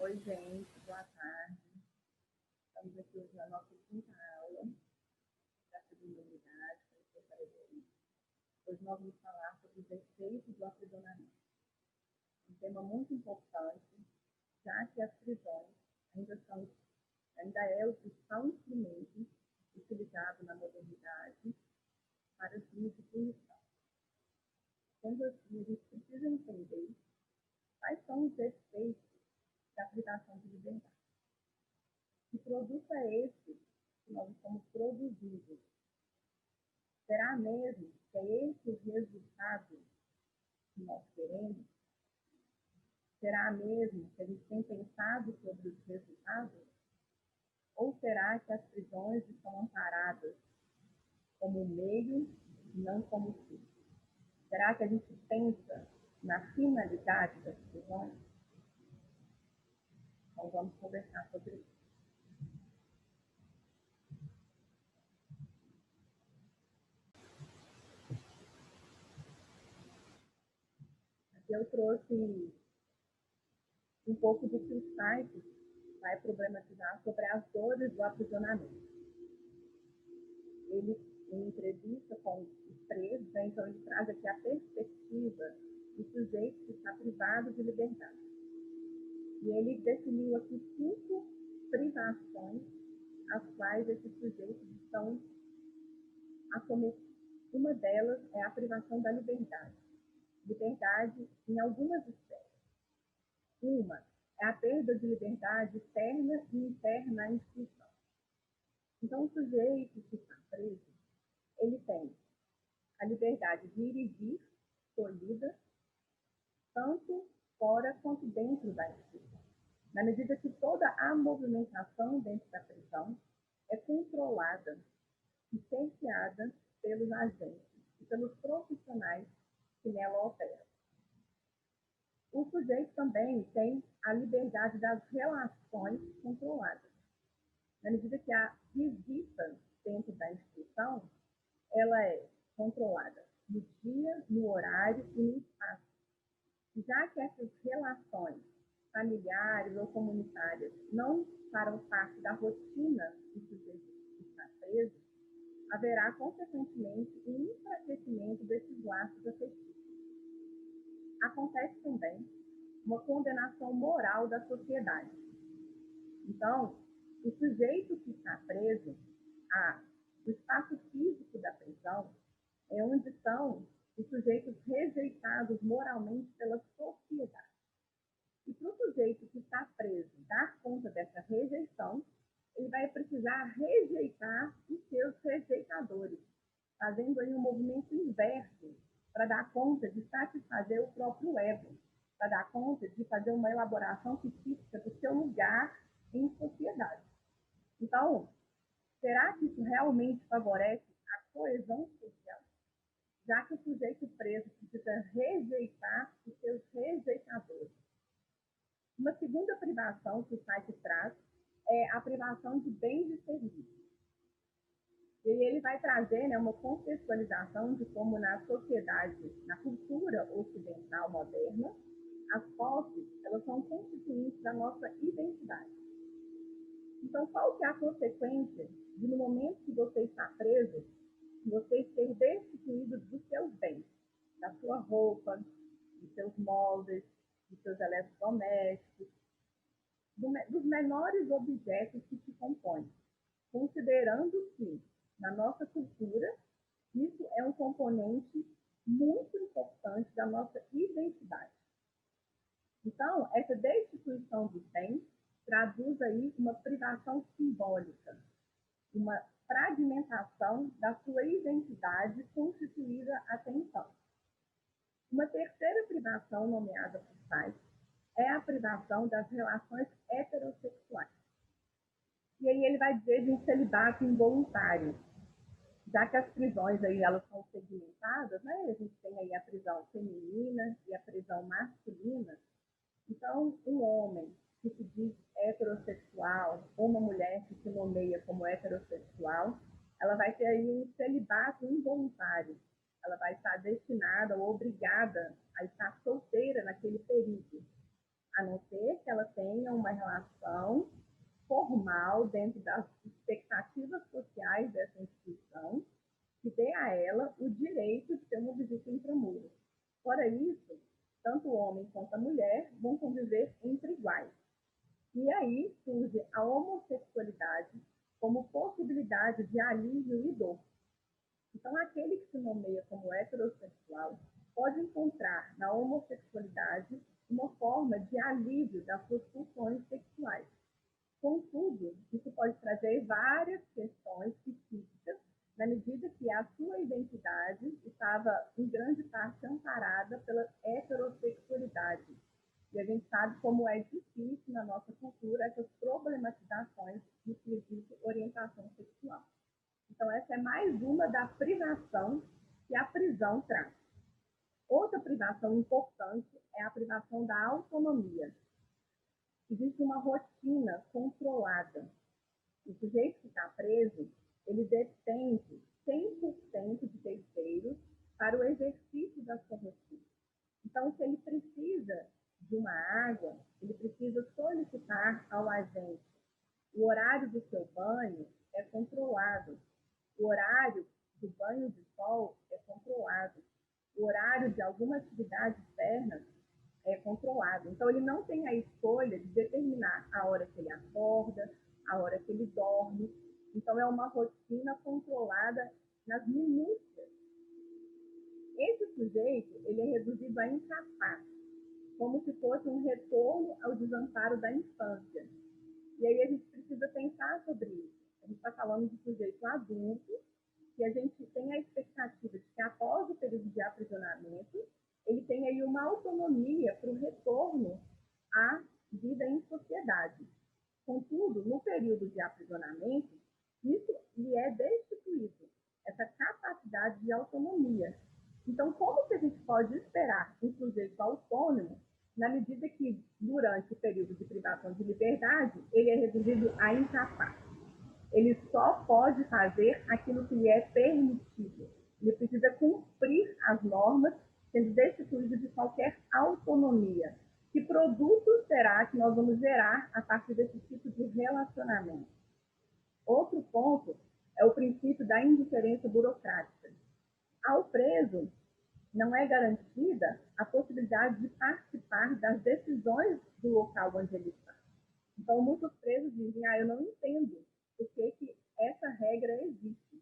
Oi, gente, boa tarde. Estamos aqui hoje na nossa quinta aula da segunda unidade, hoje nós vamos falar sobre os efeitos do aprisionamento. Um tema muito importante, já que as prisões ainda é o principal instrumento utilizado na modernidade para fins de punição. Sendo assim, a gente precisa entender quais são os efeitos da privação de liberdade. Que produto é esse que nós estamos produzindo? Será mesmo que é esse o resultado que nós queremos? Será mesmo que a gente tem pensado sobre os resultados? Ou será que as prisões estão amparadas como meio e não como fim? Será que a gente pensa na finalidade das prisões? Então vamos conversar sobre isso. Aqui eu trouxe um pouco do que o site vai problematizar sobre as dores do aprisionamento. Ele, em entrevista com os presos, né, então ele traz aqui a perspectiva do sujeito que está privado de liberdade. E ele definiu aqui 5 privações às quais esses sujeitos estão acometidos. Uma delas é a privação da liberdade. Liberdade em algumas esferas. Uma é a perda de liberdade externa e interna à instituição. Então, o sujeito que está preso, ele tem a liberdade de ir e vir, tolhida, tanto fora quanto dentro da instituição. Na medida que toda a movimentação dentro da prisão é controlada e cerceada pelos agentes e pelos profissionais que nela operam. O sujeito também tem a liberdade das relações controladas. Na medida que a visita dentro da instituição, ela é controlada no dia, no horário e no espaço. Já que essas relações familiares ou comunitárias não farão parte da rotina do sujeito que está preso, haverá, consequentemente, um enfraquecimento desses laços afetivos. Acontece também uma condenação moral da sociedade. Então, o sujeito que está preso, o espaço físico da prisão, é onde estão os sujeitos rejeitados moralmente pela sociedade. E para o sujeito que está preso dar conta dessa rejeição, ele vai precisar rejeitar os seus rejeitadores, fazendo aí um movimento inverso para dar conta de satisfazer o próprio ego, para dar conta de fazer uma elaboração psíquica do seu lugar em sociedade. Então, será que isso realmente favorece a coesão social? Já que o sujeito preso precisa rejeitar os seus rejeitadores. Uma segunda privação que o site traz é a privação de bens e serviços. E ele vai trazer, né, uma contextualização de como na sociedade, na cultura ocidental moderna, as posses, elas são constituintes da nossa identidade. Então, qual que é a consequência de, no momento que você está preso, você ser destituído dos seus bens, da sua roupa, dos seus móveis, dos seus eletrodomésticos, dos menores objetos que te compõem, considerando que, na nossa cultura, isso é um componente muito importante da nossa identidade. Então, essa destituição dos bens traduz aí uma privação simbólica, uma fragmentação da sua identidade constituída até então. Uma terceira privação nomeada por Sais é a privação das relações heterossexuais. E aí ele vai dizer de um celibato involuntário, já que as prisões aí elas são segmentadas, né? A gente tem aí a prisão feminina e a prisão masculina. Então, um homem que se diz heterossexual ou uma mulher que se nomeia como heterossexual, ela vai ter aí um celibato involuntário. Ela vai estar destinada ou obrigada a estar solteira naquele período, a não ser que ela tenha uma relação formal dentro das expectativas sociais dessa instituição, que dê a ela o direito de ter uma visita intramuros. Fora isso, tanto o homem quanto a mulher vão conviver entre iguais. E aí surge a homossexualidade como possibilidade de alívio e dor. Então, aquele que se nomeia como heterossexual pode encontrar na homossexualidade uma forma de alívio das suas funções sexuais. Contudo, isso pode trazer várias questões psíquicas, na medida que a sua identidade estava, em grande parte, amparada pela heterossexualidade. E a gente sabe como é difícil na nossa cultura essas problematizações no quesito orientação sexual. Então, essa é mais uma da privação que a prisão traz. Outra privação importante é a privação da autonomia. Existe uma rotina controlada. O sujeito que está preso, ele depende 100% de terceiros para o exercício da sua rotina. Então, se ele precisa de uma água, ele precisa solicitar ao agente. O horário do seu banho é controlado. O horário do banho de sol é controlado. O horário de alguma atividade externa é controlado. Então, ele não tem a escolha de determinar a hora que ele acorda, a hora que ele dorme. Então, é uma rotina controlada nas minúcias. Esse sujeito, ele é reduzido a incapaz, como se fosse um retorno ao desamparo da infância. E aí a gente precisa pensar sobre isso. A gente está falando de sujeito adulto, que a gente tem a expectativa de que após o período de aprisionamento, ele tem aí uma autonomia para o retorno à vida em sociedade. Contudo, no período de aprisionamento, isso lhe é destituído, essa capacidade de autonomia. Então, como que a gente pode esperar um sujeito autônomo na medida que, durante o período de privação de liberdade, ele é reduzido a incapaz? Ele só pode fazer aquilo que lhe é permitido. Ele precisa cumprir as normas, sendo destituído de qualquer autonomia. Que produto será que nós vamos gerar a partir desse tipo de relacionamento? Outro ponto é o princípio da indiferença burocrática. Ao preso, não é garantida a possibilidade de participar das decisões do local onde ele está. Então, muitos presos dizem, eu não entendo por que essa regra existe.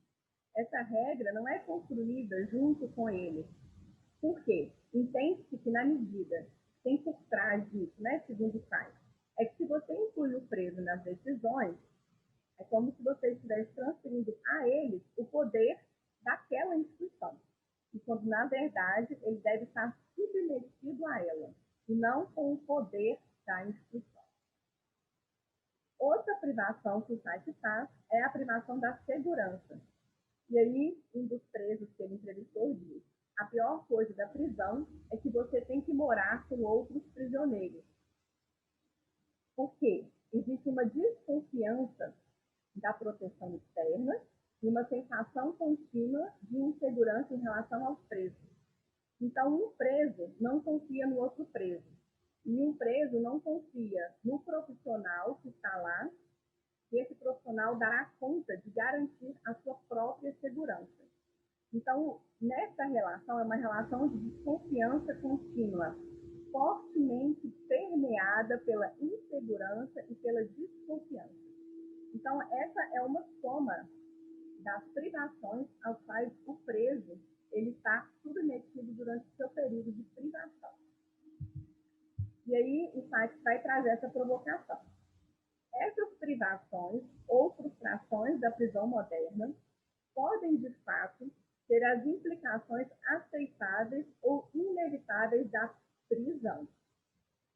Essa regra não é construída junto com ele. Por quê? Entende-se que, na medida, tem por trás disso, segundo o Caio, é que se você inclui o preso nas decisões, é como se você estivesse transferindo a eles o poder daquela instituição. E quando, na verdade, ele deve estar submetido a ela, e não com o poder da instituição. Outra privação que o site faz é a privação da segurança. E aí, um dos presos que ele entrevistou diz: a pior coisa da prisão é que você tem que morar com outros prisioneiros. Por quê? Existe uma desconfiança da proteção externa e uma sensação contínua de insegurança em relação aos presos. Então, um preso não confia no outro preso. E um preso não confia no profissional que está lá, e esse profissional dará conta de garantir a sua própria segurança. Então, nessa relação, é uma relação de desconfiança contínua, fortemente permeada pela insegurança e pela desconfiança. Então, essa é uma soma das privações aos quais o preso ele está submetido durante o seu período de privação. E aí, o site vai trazer essa provocação. Essas privações ou frustrações da prisão moderna podem, de fato, ter as implicações aceitáveis ou inevitáveis da prisão.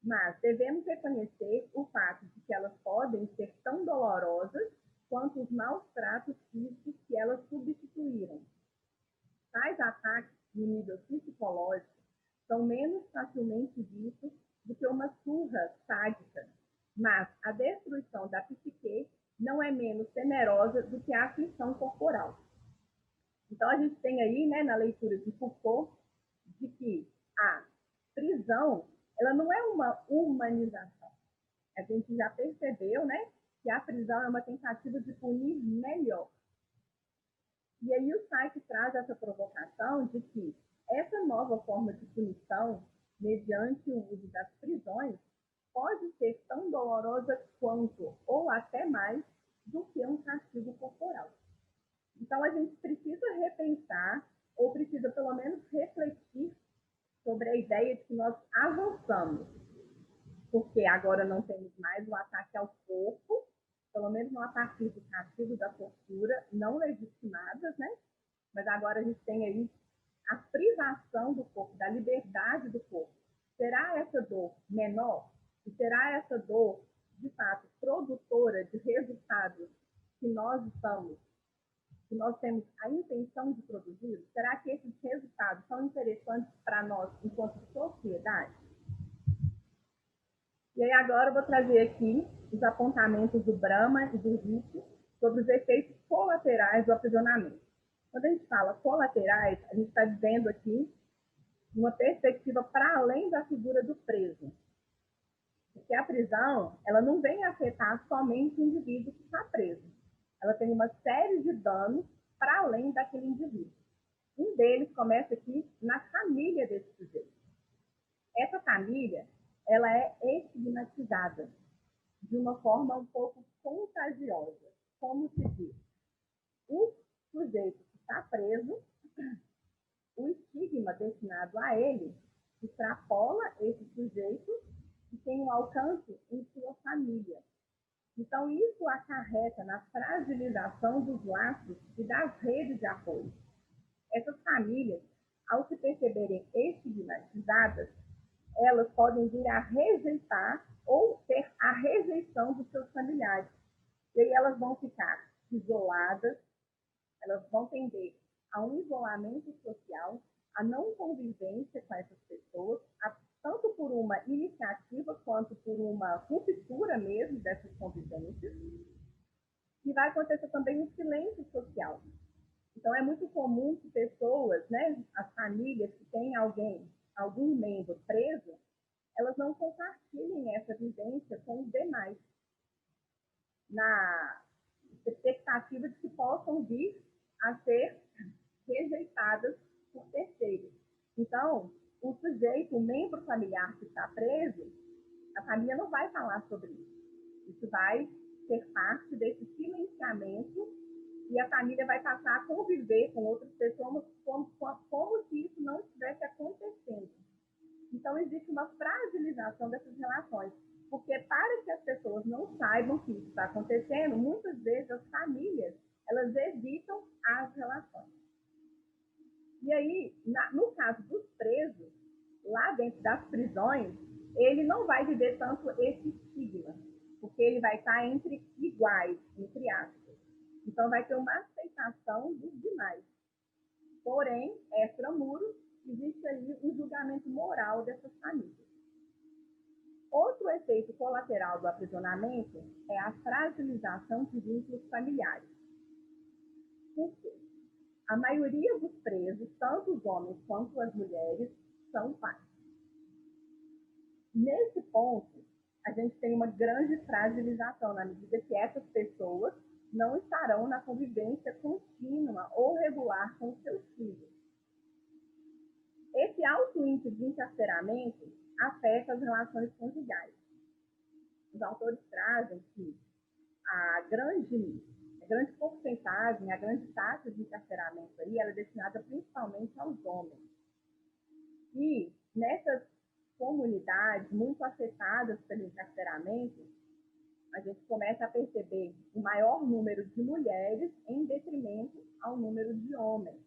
Mas devemos reconhecer o fato de que elas podem ser tão dolorosas quanto os maus tratos físicos que elas substituíram. Tais ataques no nível psicológico são menos facilmente vistos do que uma surra sádica, mas a destruição da psique não é menos temerosa do que a aflição corporal. Então, a gente tem aí, na leitura de Foucault, de que a prisão ela não é uma humanização. A gente gente já percebeu, né, que a prisão é uma tentativa de punir melhor. E aí o site traz essa provocação de que essa nova forma de punição, mediante o uso das prisões, pode ser tão dolorosa quanto, ou até mais, do que um castigo corporal. Então a gente precisa repensar, ou precisa pelo menos refletir sobre a ideia de que nós avançamos, porque agora não temos mais o ataque ao corpo, pelo menos não a partir do castigo da tortura, não legitimadas, né? Mas agora a gente tem aí a privação do corpo, da liberdade do corpo. Será essa dor menor? E será essa dor, de fato, produtora de resultados que nós temos a intenção de produzir? Será que esses resultados são interessantes para nós enquanto sociedade? E aí agora eu vou trazer aqui os apontamentos do Brahma e do Ritchie sobre os efeitos colaterais do aprisionamento. Quando a gente fala colaterais, a gente está dizendo aqui uma perspectiva para além da figura do preso. Porque a prisão, ela não vem afetar somente o indivíduo que está preso. Ela tem uma série de danos para além daquele indivíduo. Um deles começa aqui na família desse sujeito. Essa família, ela é estigmatizada de uma forma um pouco contagiosa. Como se diz? O sujeito que está preso, o estigma destinado a ele extrapola esse sujeito e tem um alcance em sua família. Então, isso acarreta na fragilização dos laços e das redes de apoio. Essas famílias, ao se perceberem estigmatizadas, elas podem vir a rejeitar ou ter a rejeição dos seus familiares. E aí elas vão ficar isoladas, elas vão tender a um isolamento social, a não convivência com essas pessoas, tanto por uma iniciativa quanto por uma ruptura mesmo dessas convivências. E vai acontecer também um silêncio social. Então é muito comum que pessoas, né, as famílias que têm algum membro preso, elas não compartilhem essa vivência com os demais, na expectativa de que possam vir a ser rejeitadas por terceiros. Então, o sujeito, o membro familiar que está preso, a família não vai falar sobre isso. Isso vai ser parte desse silenciamento e a família vai passar a conviver com outras pessoas como se isso não estivesse acontecendo. Então, existe uma fragilização dessas relações, porque para que as pessoas não saibam que isso está acontecendo, muitas vezes as famílias, elas evitam as relações. E aí, no caso dos presos, lá dentro das prisões, ele não vai viver tanto esse estigma, porque ele vai estar entre iguais, entre aspas. Então, vai ter uma aceitação dos demais. Porém, extramuros, existe aí um julgamento moral dessas famílias. Outro efeito colateral do aprisionamento é a fragilização de vínculos familiares. Por quê? A maioria dos presos, tanto os homens quanto as mulheres, são pais. Nesse ponto, a gente tem uma grande fragilização, na medida que essas pessoas não estarão na convivência contínua ou regular com os seus filhos. Esse alto índice de encarceramento afeta as relações conjugais. Os autores trazem que a grande porcentagem, a grande taxa de encarceramento aí, ela é destinada principalmente aos homens. E nessas comunidades muito afetadas pelo encarceramento, a gente começa a perceber o maior número de mulheres em detrimento ao número de homens.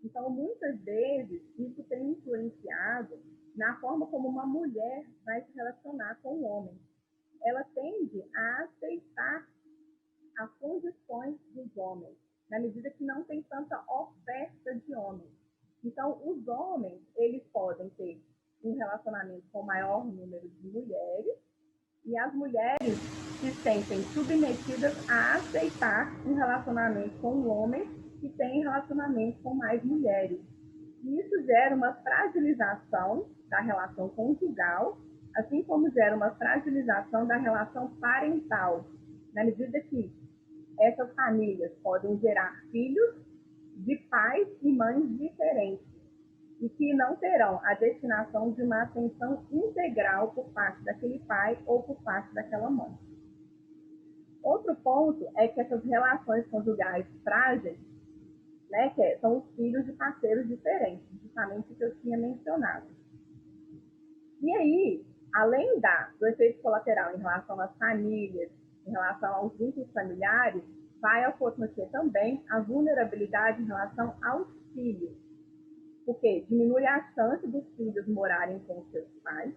Então, muitas vezes, isso tem influenciado na forma como uma mulher vai se relacionar com o homem. Ela tende a aceitar as condições dos homens, na medida que não tem tanta oferta de homens. Então, os homens, eles podem ter um relacionamento com o maior número de mulheres, e as mulheres se sentem submetidas a aceitar um relacionamento com um homem que tem relacionamento com mais mulheres. E isso gera uma fragilização da relação conjugal, assim como gera uma fragilização da relação parental, na medida que essas famílias podem gerar filhos de pais e mães diferentes e que não terão a destinação de uma atenção integral por parte daquele pai ou por parte daquela mãe. Outro ponto é que essas relações conjugais frágeis, né, que são os filhos de parceiros diferentes, justamente o que eu tinha mencionado. E aí, além do efeito colateral em relação às famílias, em relação aos vínculos familiares, vai acontecer também a vulnerabilidade em relação aos filhos, porque diminui a chance dos filhos morarem com seus pais,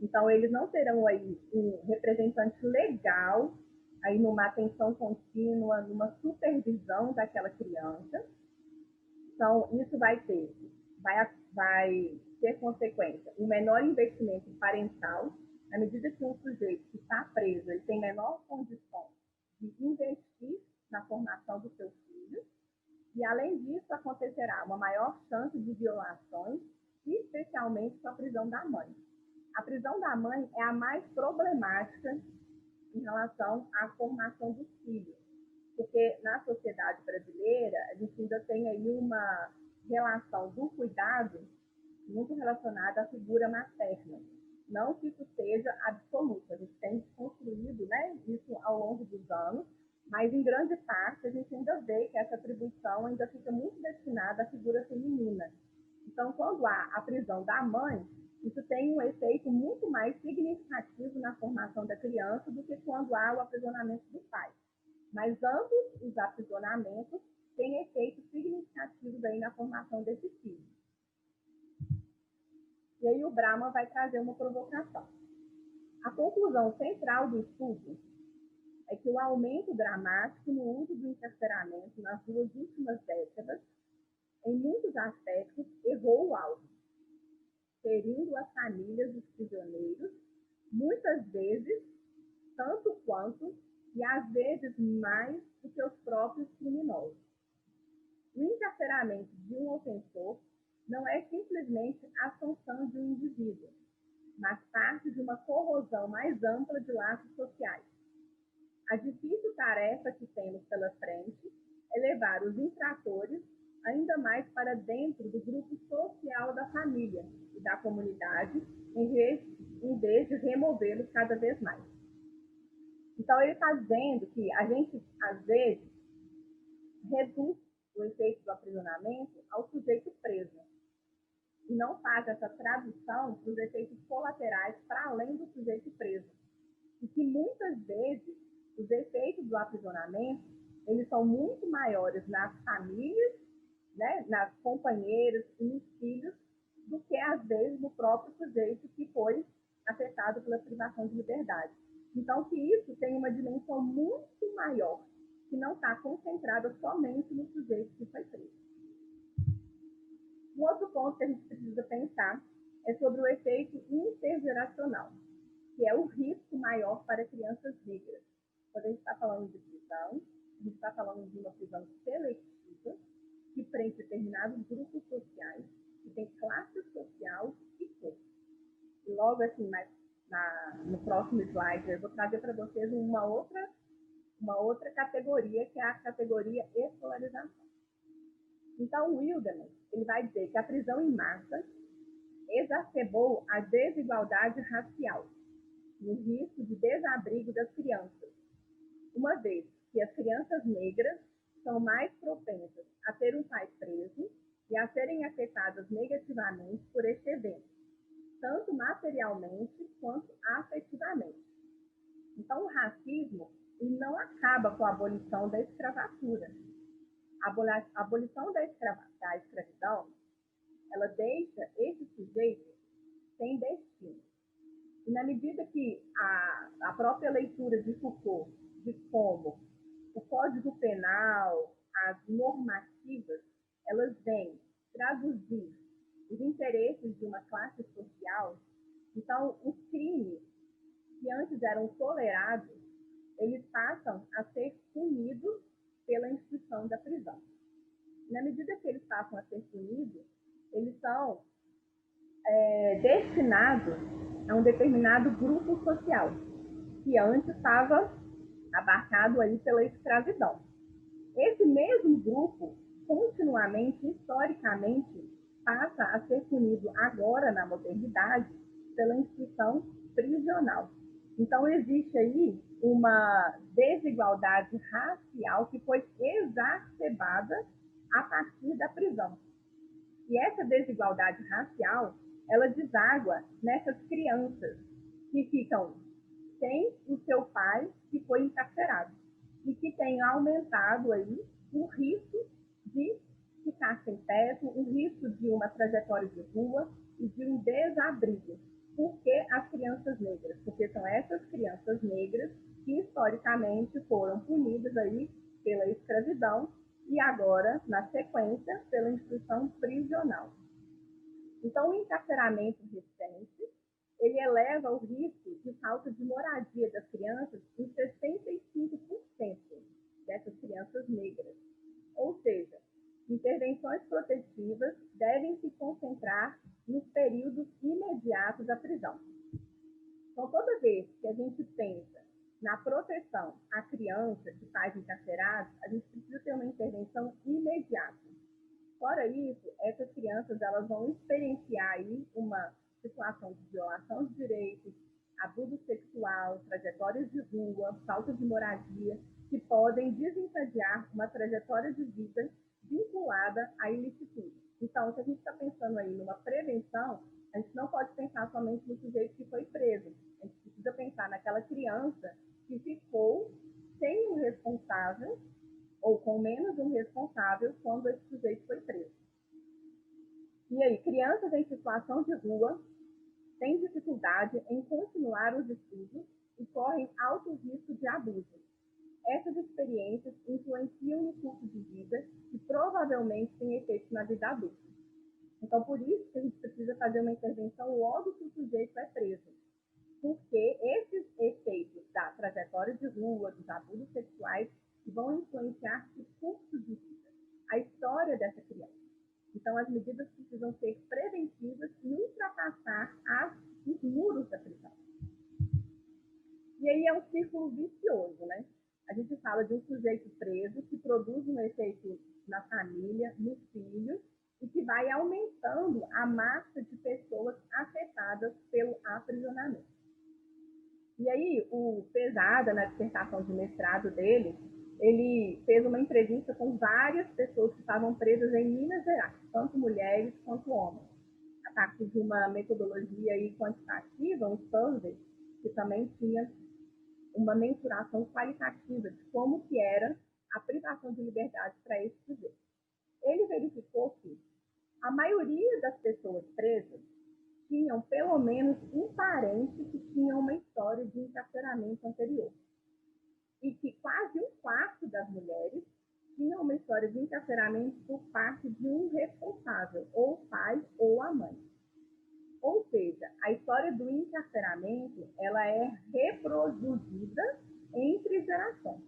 então eles não terão aí um representante legal, aí numa atenção contínua, numa supervisão daquela criança. Então, isso vai ter consequência, um menor investimento parental, na medida que um sujeito que está preso, ele tem menor condição de investir na formação do seu filho, e além disso acontecerá uma maior chance de violações, especialmente com a prisão da mãe. A prisão da mãe é a mais problemática em relação à formação dos filhos, porque na sociedade brasileira a gente ainda tem aí uma relação do cuidado muito relacionada à figura materna. Não que isso seja absoluto, a gente tem construído, né, isso ao longo dos anos, mas em grande parte a gente ainda vê que essa atribuição ainda fica muito destinada à figura feminina. Então, quando há a prisão da mãe, isso tem um efeito muito mais significativo na formação da criança do que quando há o aprisionamento do pai. Mas ambos os aprisionamentos têm efeitos significativos aí na formação desse filho. E aí o Brahma vai trazer uma provocação. A conclusão central do estudo é que o aumento dramático no uso do encarceramento nas 2 últimas décadas, em muitos aspectos, errou o alvo, ferindo as famílias dos prisioneiros, muitas vezes, tanto quanto, e às vezes mais do que os próprios criminosos. O encarceramento de um ofensor não é simplesmente a sanção de um indivíduo, mas parte de uma corrosão mais ampla de laços sociais. A difícil tarefa que temos pela frente é levar os infratores ainda mais para dentro do grupo social da família e da comunidade, em vez de removê-los cada vez mais. Então, ele está dizendo que a gente, às vezes, reduz o efeito do aprisionamento ao sujeito preso e não faz essa tradução para os efeitos colaterais para além do sujeito preso. E que muitas vezes os efeitos do aprisionamento eles são muito maiores nas famílias, né, nas companheiras e nos filhos, do que às vezes no próprio sujeito que foi afetado pela privação de liberdade. Então, que isso tem uma dimensão muito maior, que não está concentrada somente no sujeito que foi preso. Um outro ponto que a gente precisa pensar é sobre o efeito intergeracional, que é o risco maior para crianças negras. Quando a gente está falando de prisão, a gente está falando de uma prisão seletiva, que prende determinados grupos sociais, que tem classe social e cor. E logo assim, no próximo slide, eu vou trazer para vocês uma outra categoria, que é a categoria escolarização. Então, o Wilderman, ele vai dizer que a prisão em massa exacerbou a desigualdade racial e o risco de desabrigo das crianças, uma vez que as crianças negras são mais propensas a ter um pai preso e a serem afetadas negativamente por este evento, tanto materialmente quanto afetivamente. Então, o racismo ele não acaba com a abolição da escravatura. A abolição da escravidão, ela deixa esse sujeito sem destino. E na medida que a própria leitura de Foucault, de como o Código Penal, as normativas, elas vêm traduzir os interesses de uma classe social, então os crimes que antes eram tolerados, eles passam a ser punidos pela instituição da prisão. Na medida que eles passam a ser punidos, eles são destinados a um determinado grupo social, que antes estava abarcado aí pela escravidão. Esse mesmo grupo, continuamente, historicamente, passa a ser punido agora, na modernidade, pela instituição prisional. Então, existe aí uma desigualdade racial que foi exacerbada a partir da prisão. E essa desigualdade racial, ela deságua nessas crianças que ficam sem o seu pai que foi encarcerado e que tem aumentado aí o risco de ficar sem teto, o risco de uma trajetória de rua e de um desabrigo. Por que as crianças negras? Porque são essas crianças negras que historicamente foram punidas aí pela escravidão e agora, na sequência, pela instituição prisional. Então, o encarceramento recente, ele eleva o risco de falta de moradia das crianças em 65% dessas crianças negras. Ou seja, intervenções protetivas devem se concentrar nos períodos imediatos da prisão. Então, toda vez que a gente pensa na proteção à criança de pais encarcerados, a gente precisa ter uma intervenção imediata. Fora isso, essas crianças elas vão experienciar aí uma situação de violação de direitos, abuso sexual, trajetórias de rua, falta de moradia, que podem desencadear uma trajetória de vida vinculada à ilicitude. Então, se a gente está pensando aí numa prevenção, a gente não pode pensar somente no sujeito que foi preso. A gente precisa pensar naquela criança que ficou sem um responsável ou com menos um responsável quando esse sujeito foi preso. E aí, crianças em situação de rua têm dificuldade em continuar os estudos e correm alto risco de abuso. Essas experiências influenciam no curso de vida e provavelmente têm efeitos na vida adulta. Então, por isso que a gente precisa fazer uma intervenção logo que o sujeito é preso. Porque esses efeitos da trajetória de rua, dos abusos sexuais, vão influenciar o curso de vida, a história dessa criança. Então, as medidas precisam ser preventivas e ultrapassar os muros da prisão. E aí é um círculo vicioso, né? A gente fala de um sujeito preso que produz um efeito na família, nos filhos, e que vai aumentando a massa de pessoas afetadas pelo aprisionamento. E aí, o Pesada, na dissertação de mestrado dele, ele fez uma entrevista com várias pessoas que estavam presas em Minas Gerais, tanto mulheres quanto homens, a partir de uma metodologia aí quantitativa, um survey, que também tinha uma mensuração qualitativa de como que era a privação de liberdade para esse sujeito. Ele verificou que a maioria das pessoas presas tinham pelo menos um parente que tinha uma história de encarceramento anterior. E que quase um quarto das mulheres tinham uma história de encarceramento por parte de um responsável, ou o pai ou a mãe. Ou seja, a história do encarceramento ela é reproduzida entre gerações.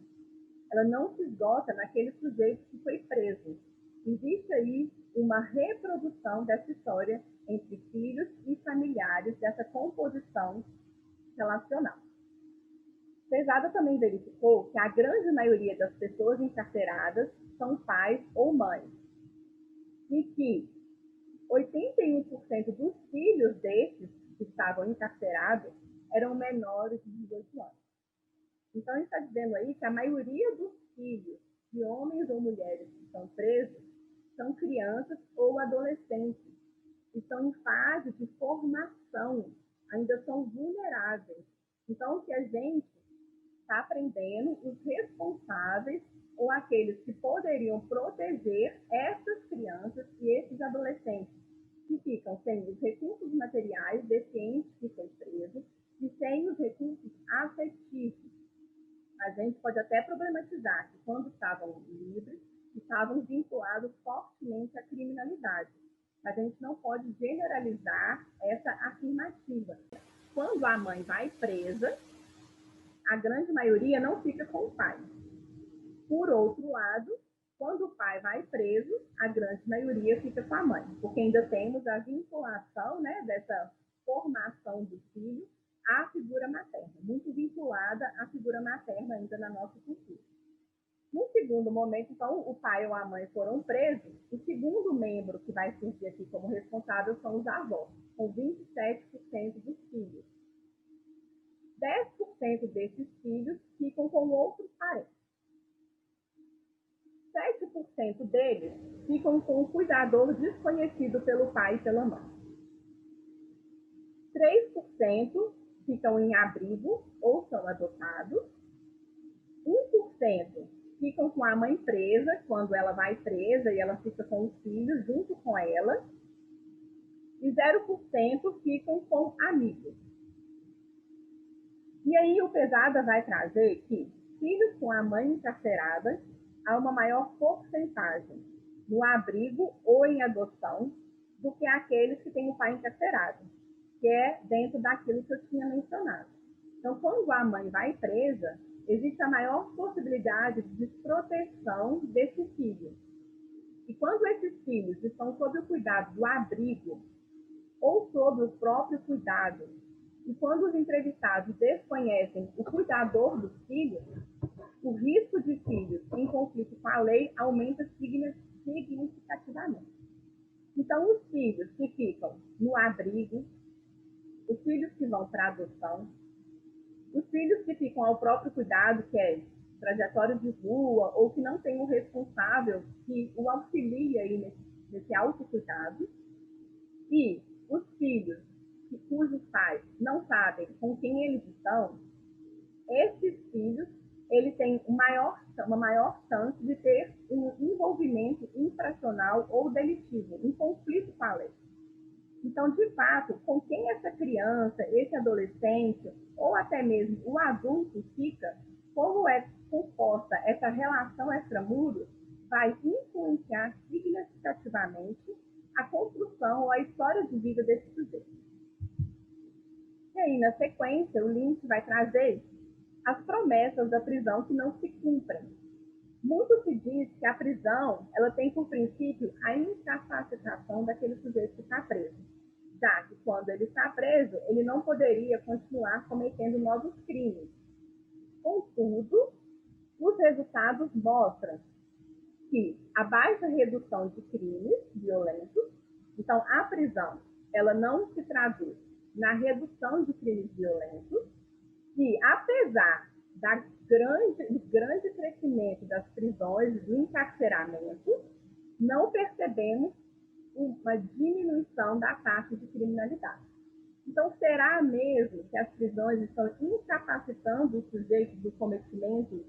Ela não se esgota naquele sujeito que foi preso. Existe aí uma reprodução dessa história entre filhos e familiares dessa composição relacional. Pesada também verificou que a grande maioria das pessoas encarceradas são pais ou mães e que 81% dos filhos desses que estavam encarcerados eram menores de 18 anos. Então, a gente está dizendo aí que a maioria dos filhos de homens ou mulheres que estão presos são crianças ou adolescentes, estão em fase de formação, ainda são vulneráveis. Então, o que a gente está aprendendo, os responsáveis ou aqueles que poderiam proteger essas crianças e esses adolescentes que ficam sem os recursos materiais desse ente que foi preso e sem os recursos afetivos. A gente pode até problematizar que quando estavam livres, estavam vinculados fortemente à criminalidade. Mas a gente não pode generalizar essa afirmativa. Quando a mãe vai presa, a grande maioria não fica com o pai. Por outro lado, Quando o pai vai preso, a grande maioria fica com a mãe, porque ainda temos a vinculação, né, dessa formação do filho à figura materna, muito vinculada à figura materna ainda na nossa cultura. No segundo momento, então, o pai ou a mãe foram presos, o segundo membro que vai surgir aqui como responsável são os avós, com 27% dos filhos. 10% desses filhos ficam com outros parentes. 7% deles ficam com um cuidador desconhecido pelo pai e pela mãe. 3% ficam em abrigo ou são adotados. 1% ficam com a mãe presa, quando ela vai presa e ela fica com os filhos junto com ela. E 0% ficam com amigos. E aí o Pesada vai trazer que filhos com a mãe encarcerada há uma maior porcentagem no abrigo ou em adoção do que aqueles que têm o pai encarcerado, que é dentro daquilo que eu tinha mencionado. Então, quando a mãe vai presa, existe a maior possibilidade de desproteção desse filho. E quando esses filhos estão sob o cuidado do abrigo ou sob o próprio cuidado, e quando os entrevistados desconhecem o cuidador dos filhos, o risco de filhos em conflito com a lei aumenta significativamente. Então, os filhos que ficam no abrigo, os filhos que vão para a adoção, os filhos que ficam ao próprio cuidado, que é trajetória de rua, ou que não tem um responsável que o auxilia aí nesse autocuidado, e os filhos cujos pais não sabem com quem eles estão, esses filhos eles têm uma maior chance de ter um envolvimento infracional ou delitivo, um conflito com a lei. Então, de fato, com quem essa criança, esse adolescente, ou até mesmo o adulto fica, como é composta essa relação extramuros, vai influenciar significativamente a construção ou a história de vida desse sujeito. E aí, na sequência, o Lynch vai trazer as promessas da prisão que não se cumprem. Muito se diz que a prisão ela tem por princípio a incapacitação daquele sujeito que está preso, já que quando ele está preso, ele não poderia continuar cometendo novos crimes. Contudo, os resultados mostram que a baixa redução de crimes violentos, então a prisão, ela não se traduz na redução de crimes violentos, e apesar do grande crescimento das prisões, do encarceramento, não percebemos uma diminuição da taxa de criminalidade. Então, será mesmo que as prisões estão incapacitando os sujeitos do cometimento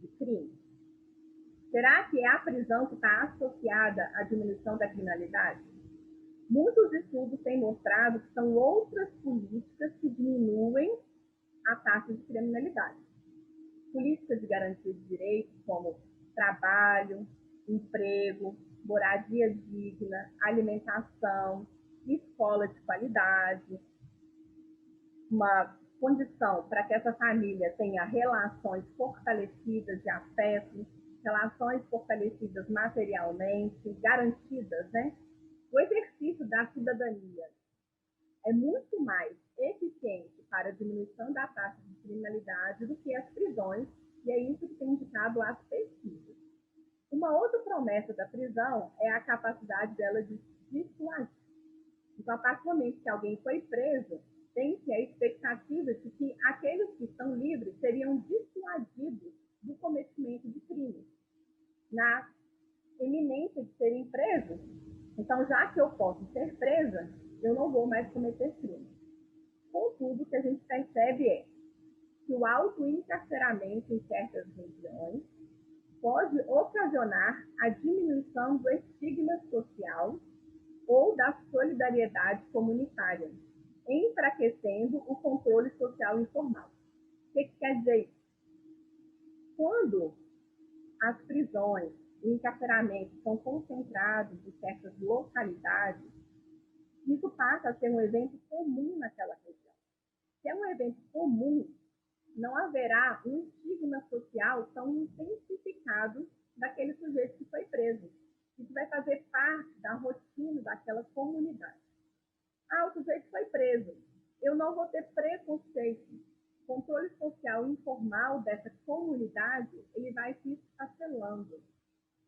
de crime? Será que é a prisão que está associada à diminuição da criminalidade? Muitos estudos têm mostrado que são outras políticas que diminuem a taxa de criminalidade. Políticas de garantia de direitos como trabalho, emprego, moradia digna, alimentação, escola de qualidade, uma condição para que essa família tenha relações fortalecidas de afeto, relações fortalecidas materialmente, garantidas, né? O exercício da cidadania é muito mais eficiente para a diminuição da taxa de criminalidade do que as prisões, e é isso que tem indicado as pesquisas. Uma outra promessa da prisão é a capacidade dela de dissuadir. Então, a partir do momento que alguém foi preso, tem-se a expectativa de que aqueles que estão livres seriam dissuadidos do cometimento de crimes, na iminência de serem presos. Então, já que eu posso ser presa, eu não vou mais cometer crime. Contudo, o que a gente percebe é que o autoencarceramento em certas regiões pode ocasionar a diminuição do estigma social ou da solidariedade comunitária, enfraquecendo o controle social informal. O que quer dizer isso? Quando as prisões e encarceramentos são concentrados em certas localidades, isso passa a ser um evento comum naquela região. Se é um evento comum, não haverá um estigma social tão intensificado daquele sujeito que foi preso. Isso vai fazer parte da rotina daquela comunidade. Ah, o sujeito foi preso. Eu não vou ter preconceito. O controle social informal dessa comunidade, ele vai se esfacelando,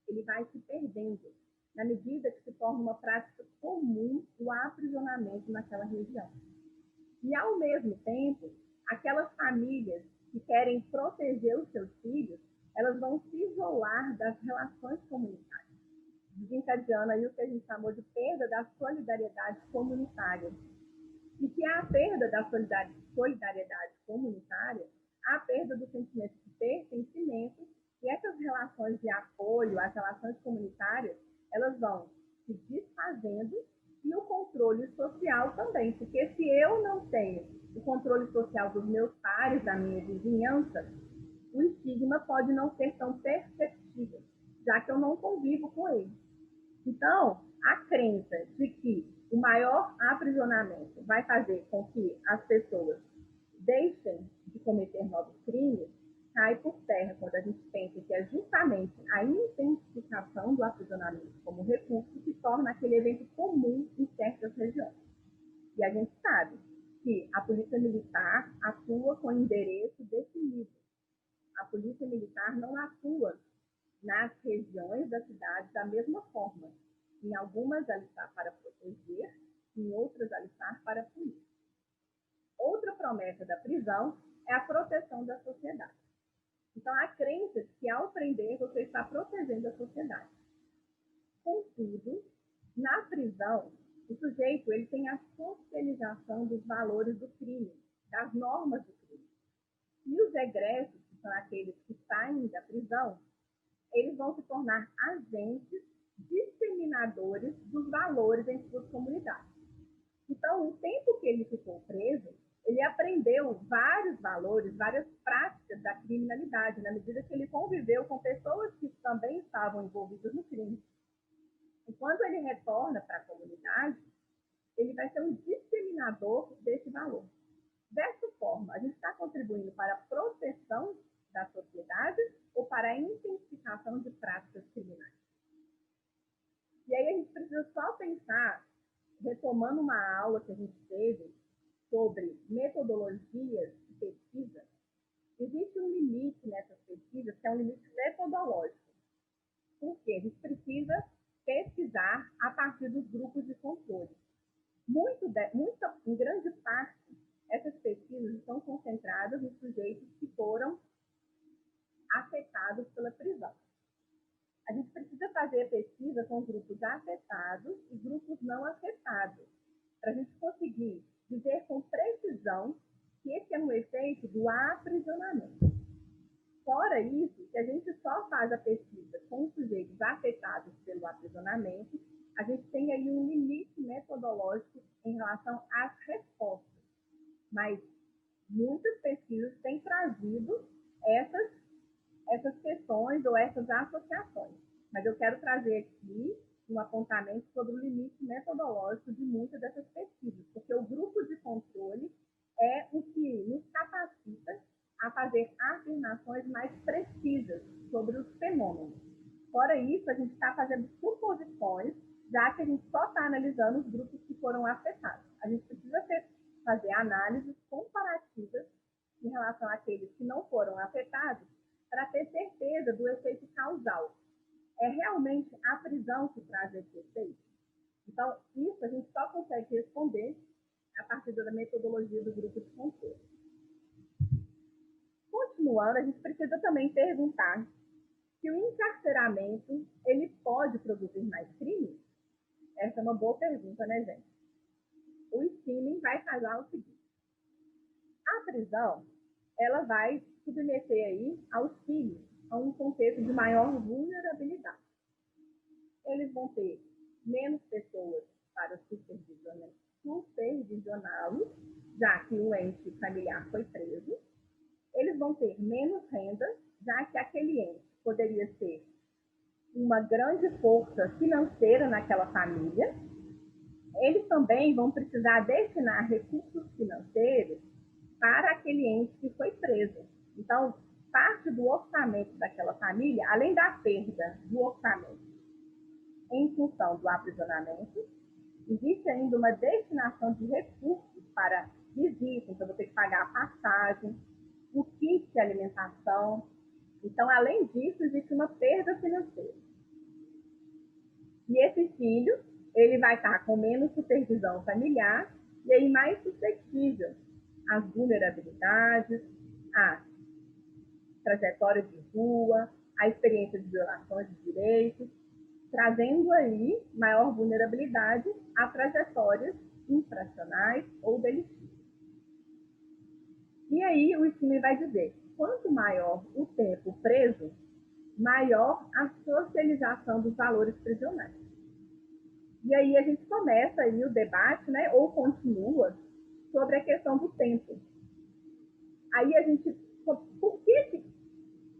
ele vai se perdendo, na medida que se torna uma prática comum o aprisionamento naquela região. E, ao mesmo tempo, aquelas famílias que querem proteger os seus filhos, elas vão se isolar das relações comunitárias, desencadeando aí o que a gente chamou de perda da solidariedade comunitária. E que a perda da solidariedade comunitária, a perda do sentimento de pertencimento, e essas relações de apoio, as relações comunitárias, elas vão se desfazendo, e o controle social também, porque se eu não tenho o controle social dos meus pares, da minha vizinhança, o estigma pode não ser tão perceptível, já que eu não convivo com ele. Então, a crença de que o maior aprisionamento vai fazer com que as pessoas deixem de cometer novos crimes cai por terra quando a gente pensa que é justamente a intensificação do aprisionamento como recurso que torna aquele evento comum em certas regiões. E a gente sabe que a polícia militar atua com endereço definido. A polícia militar não atua nas regiões da cidade da mesma forma. Em algumas alistar para proteger, em outras alistar para punir. Outra promessa da prisão é a proteção da sociedade. Então, a crença de que ao prender você está protegendo a sociedade. Contudo, na prisão, o sujeito ele tem a socialização dos valores do crime, das normas do crime. E os egressos, que são aqueles que saem da prisão, eles vão se tornar agentes disseminadores dos valores em suas comunidades. Então, o tempo que ele ficou preso, ele aprendeu vários valores, várias práticas da criminalidade, na medida que ele conviveu com pessoas que também estavam envolvidas no crime. E quando ele retorna para a comunidade, ele vai ser um disseminador desse valor. Dessa forma, a gente está contribuindo para a proteção da sociedade ou para a intensificação de práticas criminais. E aí a gente precisa só pensar, retomando uma aula que a gente teve sobre metodologias de pesquisa, existe um limite nessas pesquisas, que é um limite metodológico. Por quê? A gente precisa pesquisar a partir dos grupos de controle. Em grande parte, essas pesquisas estão concentradas nos sujeitos que foram afetados pela prisão. A gente precisa fazer pesquisa com grupos afetados e grupos não afetados, para a gente conseguir dizer com precisão que esse é um efeito do aprisionamento. Fora isso, se a gente só faz a pesquisa com sujeitos afetados pelo aprisionamento, a gente tem aí um limite metodológico em relação às respostas. Mas muitas pesquisas têm trazido essas questões ou essas associações. Mas eu quero trazer aqui um apontamento sobre o limite metodológico de muitas dessas pesquisas, porque o grupo de controle é o que nos capacita a fazer afirmações mais precisas sobre os fenômenos. Fora isso, a gente está fazendo suposições, já que a gente só está analisando os grupos que foram afetados. A gente precisa fazer análises comparativas em relação àqueles que não foram afetados, para ter certeza do efeito causal. É realmente a prisão que traz esse efeito? Então, isso a gente só consegue responder a partir da metodologia do grupo de controle. Continuando, a gente precisa também perguntar se o encarceramento ele pode produzir mais crimes? Essa é uma boa pergunta, né, gente? O Skinning vai falar o seguinte: a prisão ela vai submeter aí aos filhos a um contexto de maior vulnerabilidade. Eles vão ter menos pessoas para supervisioná-los, já que o ente familiar foi preso. Eles vão ter menos renda, já que aquele ente poderia ser uma grande força financeira naquela família. Eles também vão precisar destinar recursos financeiros para aquele ente que foi preso. Então, parte do orçamento daquela família, além da perda do orçamento em função do aprisionamento, existe ainda uma destinação de recursos para visita, então você tem que pagar a passagem, o kit de alimentação. Então, além disso, existe uma perda financeira. E esse filho, ele vai estar com menos supervisão familiar e aí mais suscetível às vulnerabilidades, à trajetória de rua, à experiência de violações de direitos, trazendo aí maior vulnerabilidade a trajetórias infracionais ou delitivas. E aí o Skinner vai dizer, quanto maior o tempo preso, maior a socialização dos valores prisionais. E aí a gente começa aí o debate, né, ou continua, sobre a questão do tempo. Aí a gente, por que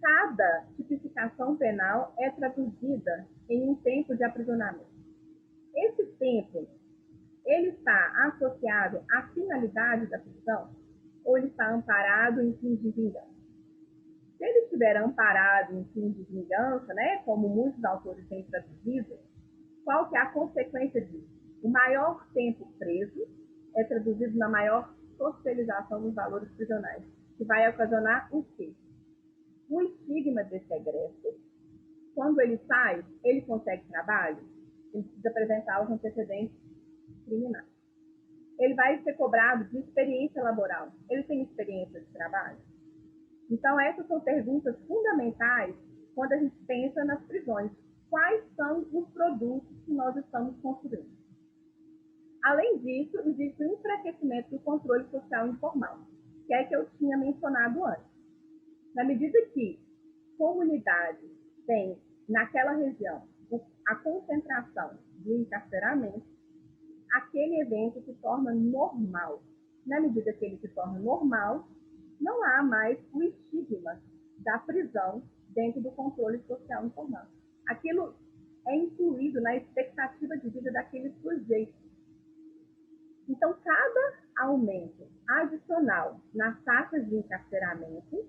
cada tipificação penal é traduzida em um tempo de aprisionamento? Esse tempo, ele está associado à finalidade da prisão ou ele está amparado em fins de vingança? Se ele estiver amparado em fins de vingança, né, como muitos autores têm traduzido, qual que é a consequência disso? O maior tempo preso é traduzido na maior socialização dos valores prisionais, que vai ocasionar o quê? O estigma desse egresso. Quando ele sai, ele consegue trabalho? Ele precisa apresentar os antecedentes criminais. Ele vai ser cobrado de experiência laboral. Ele tem experiência de trabalho? Então, essas são perguntas fundamentais quando a gente pensa nas prisões. Quais são os produtos que nós estamos construindo? Além disso, existe o enfraquecimento do controle social informal, que é que eu tinha mencionado antes. Na medida que comunidades têm, naquela região, a concentração do encarceramento, aquele evento se torna normal. Na medida que ele se torna normal, não há mais o estigma da prisão dentro do controle social informal. Aquilo é incluído na expectativa de vida daquele sujeito. Então, cada aumento adicional nas taxas de encarceramento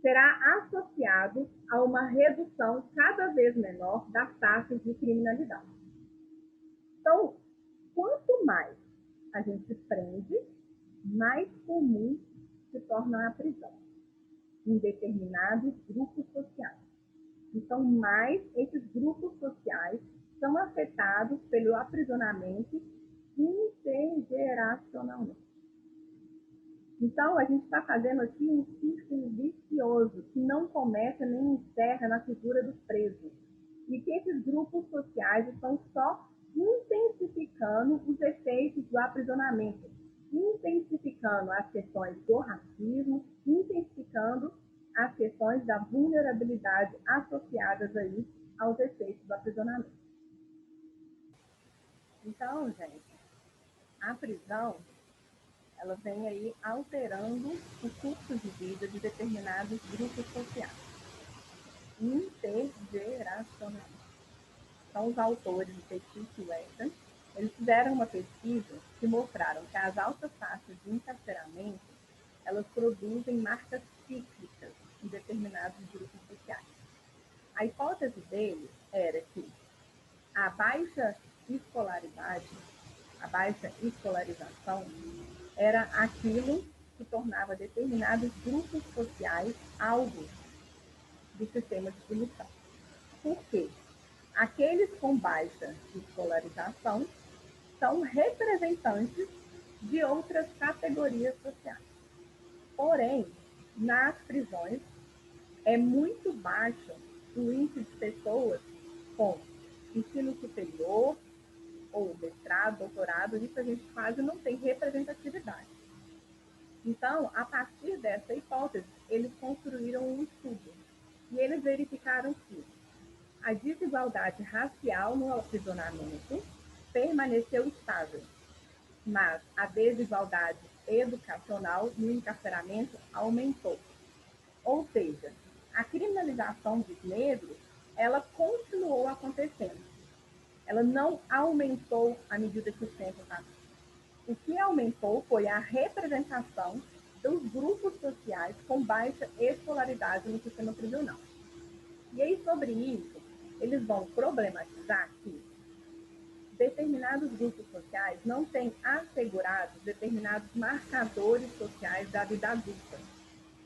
será associado a uma redução cada vez menor das taxas de criminalidade. Então, quanto mais a gente prende, mais comum se torna a prisão em determinados grupos sociais. Então, mais esses grupos sociais são afetados pelo aprisionamento intergeracionalmente. Então, a gente está fazendo aqui um círculo vicioso que não começa nem encerra na figura do preso. E que esses grupos sociais estão só intensificando os efeitos do aprisionamento, intensificando as questões do racismo, intensificando as questões da vulnerabilidade associadas aí aos efeitos do aprisionamento. Então, gente, a prisão, ela vem aí alterando o curso de vida de determinados grupos sociais, intergeracionalmente. Então, os autores, Petit e Weston, eles fizeram uma pesquisa que mostraram que as altas taxas de encarceramento, elas produzem marcas cíclicas em determinados grupos sociais. A hipótese deles era que a baixa escolaridade, a baixa escolarização, era aquilo que tornava determinados grupos sociais alvos do sistema de punição. Por quê? Aqueles com baixa escolarização são representantes de outras categorias sociais. Porém, nas prisões, é muito baixo o índice de pessoas com ensino superior, ou mestrado, doutorado, isso a gente quase não tem representatividade. Então, a partir dessa hipótese, eles construíram um estudo e eles verificaram que a desigualdade racial no aprisionamento permaneceu estável, mas a desigualdade educacional no encarceramento aumentou. Ou seja, a criminalização dos negros, ela continuou acontecendo. Ela não aumentou à medida que o tempo passou. O que aumentou foi a representação dos grupos sociais com baixa escolaridade no sistema prisional. E aí, sobre isso, eles vão problematizar que determinados grupos sociais não têm assegurados determinados marcadores sociais da vida adulta.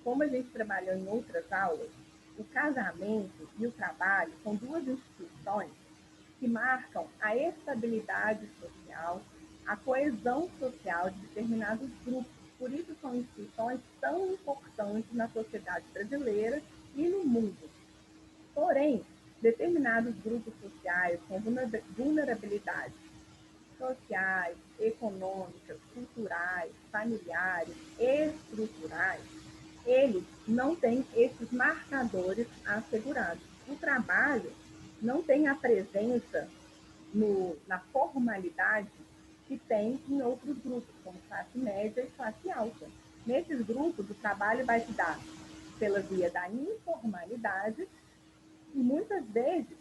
Como a gente trabalhou em outras aulas, o casamento e o trabalho são duas instituições que marcam a estabilidade social, a coesão social de determinados grupos. Por isso são instituições tão importantes na sociedade brasileira e no mundo. Porém, determinados grupos sociais com vulnerabilidades sociais, econômicas, culturais, familiares, estruturais, eles não têm esses marcadores assegurados. O trabalho não tem a presença na formalidade que tem em outros grupos, como classe média e classe alta. Nesses grupos, o trabalho vai se dar pela via da informalidade e muitas vezes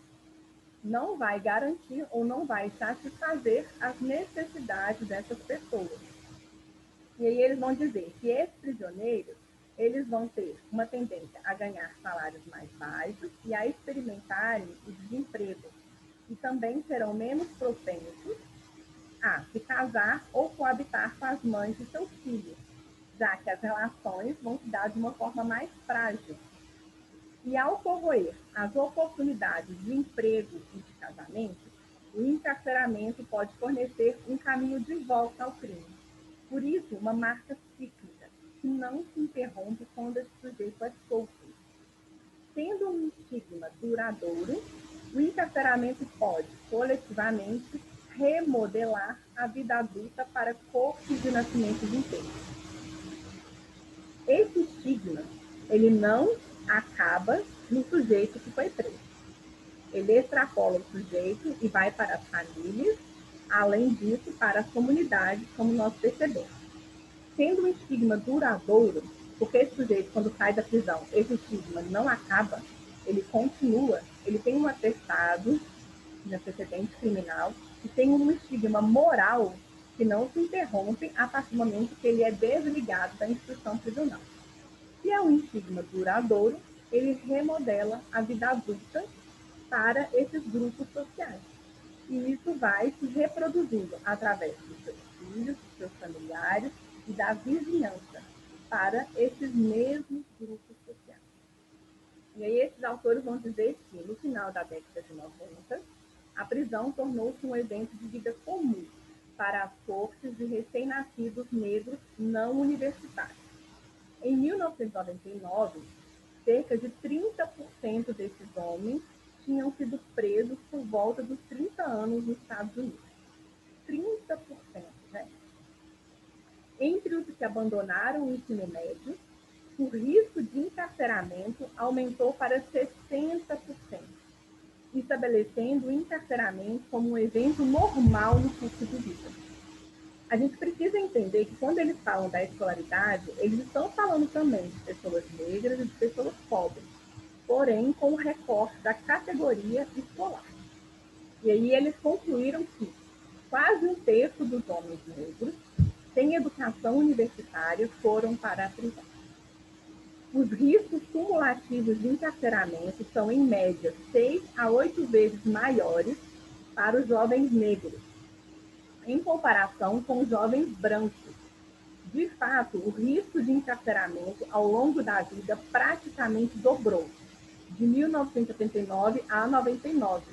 não vai garantir ou não vai satisfazer as necessidades dessas pessoas. E aí eles vão dizer que esses prisioneiros, eles vão ter uma tendência a ganhar salários mais baixos e a experimentarem o desemprego. E também serão menos propensos a se casar ou coabitar com as mães de seus filhos, já que as relações vão se dar de uma forma mais frágil. E ao corroer as oportunidades de emprego e de casamento, o encarceramento pode fornecer um caminho de volta ao crime. Por isso, uma marca cíclica, que não se interrompe quando esse sujeito é solto. Sendo um estigma duradouro, o encarceramento pode, coletivamente, remodelar a vida adulta para corpos de nascimentos inteiros. Esse estigma, ele não acaba no sujeito que foi preso. Ele extrapola o sujeito e vai para as famílias, além disso, para as comunidades, como nós percebemos. Sendo um estigma duradouro, porque esse sujeito, quando sai da prisão, esse estigma não acaba, ele continua, ele tem um atestado de antecedente criminal e tem um estigma moral que não se interrompe a partir do momento que ele é desligado da instituição prisional. Se é um estigma duradouro, ele remodela a vida adulta para esses grupos sociais. E isso vai se reproduzindo através dos seus filhos, dos seus familiares e da vizinhança para esses mesmos grupos sociais. E aí esses autores vão dizer que, no final da década de 90, a prisão tornou-se um evento de vida comum para as cortes de recém-nascidos negros não universitários. Em 1999, cerca de 30% desses homens tinham sido presos por volta dos 30 anos nos Estados Unidos. 30%, gente. Entre os que abandonaram o ensino médio, o risco de encarceramento aumentou para 60%, estabelecendo o encarceramento como um evento normal no curso de vida. A gente precisa entender que quando eles falam da escolaridade, eles estão falando também de pessoas negras e de pessoas pobres, porém com o recorte da categoria escolar. E aí eles concluíram que quase um terço dos homens negros sem educação universitária foram para a prisão. Os riscos cumulativos de encarceramento são, em média, 6 a 8 vezes maiores para os jovens negros, em comparação com os jovens brancos. De fato, o risco de encarceramento ao longo da vida praticamente dobrou, de 1979 a 99,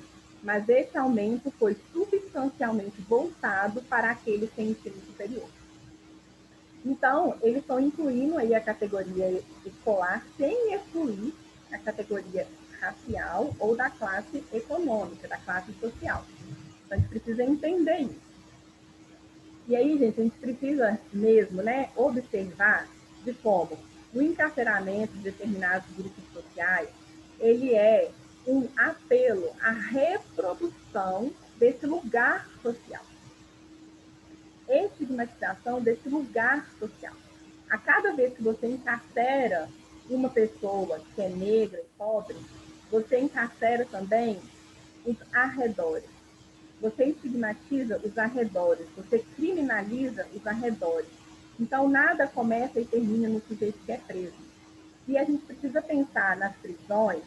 mas esse aumento foi substancialmente voltado para aqueles sem ensino superior. Então, eles estão incluindo aí a categoria escolar sem excluir a categoria racial ou da classe econômica, da classe social. Então, a gente precisa entender isso. E aí, gente, a gente precisa mesmo, né, observar de como o encarceramento de determinados grupos sociais, ele é um apelo à reprodução desse lugar social. Estigmatização desse lugar social. A cada vez que você encarcera uma pessoa que é negra e pobre, você encarcera também os arredores. Você estigmatiza os arredores, você criminaliza os arredores. Então, nada começa e termina no sujeito que é preso. E a gente precisa pensar nas prisões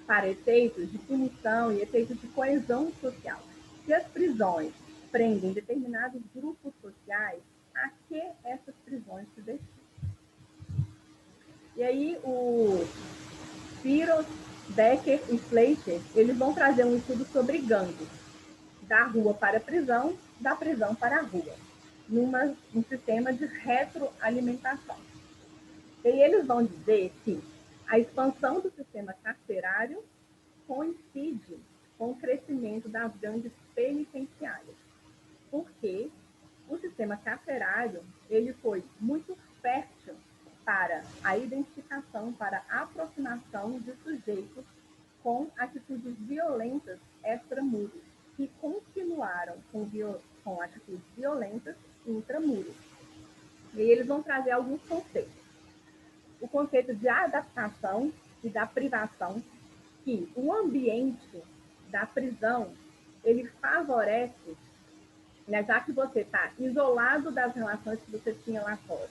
para efeitos de punição e efeitos de coesão social. Se as prisões prendem determinados grupos sociais, a que essas prisões se destinam? E aí, o Firos, Becker e Fleischer, eles vão trazer um estudo sobre gangues, da rua para a prisão, da prisão para a rua, num sistema de retroalimentação. E eles vão dizer que a expansão do sistema carcerário coincide com o crescimento das gangues penitenciárias, porque o sistema carcerário ele foi muito fértil para a identificação, para a aproximação de sujeitos com atitudes violentas extramuros, que continuaram com atitudes violentas intramuros. E eles vão trazer alguns conceitos. O conceito de adaptação e da privação, que o ambiente da prisão ele favorece, né, já que você está isolado das relações que você tinha lá fora,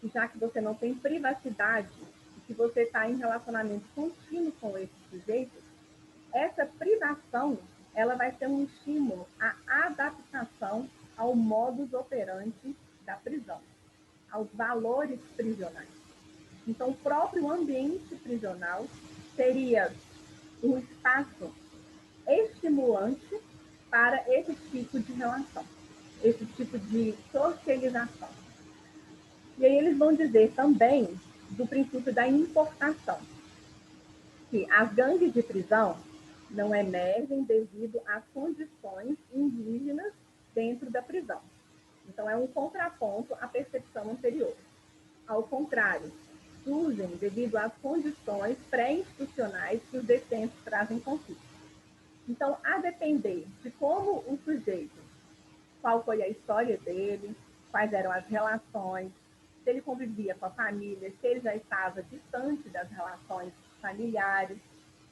e já que você não tem privacidade, e que você está em relacionamento contínuo com esses sujeitos, essa privação ela vai ser um estímulo à adaptação ao modus operandi da prisão, aos valores prisionais. Então, o próprio ambiente prisional seria um espaço estimulante para esse tipo de relação, esse tipo de socialização. E aí eles vão dizer também do princípio da importação, que as gangues de prisão não emergem devido às condições indígenas dentro da prisão. Então, é um contraponto à percepção anterior. Ao contrário, surgem devido às condições pré-institucionais que os detentos trazem consigo. Então, a depender de como o sujeito, qual foi a história dele, quais eram as relações, se ele convivia com a família, se ele já estava distante das relações familiares,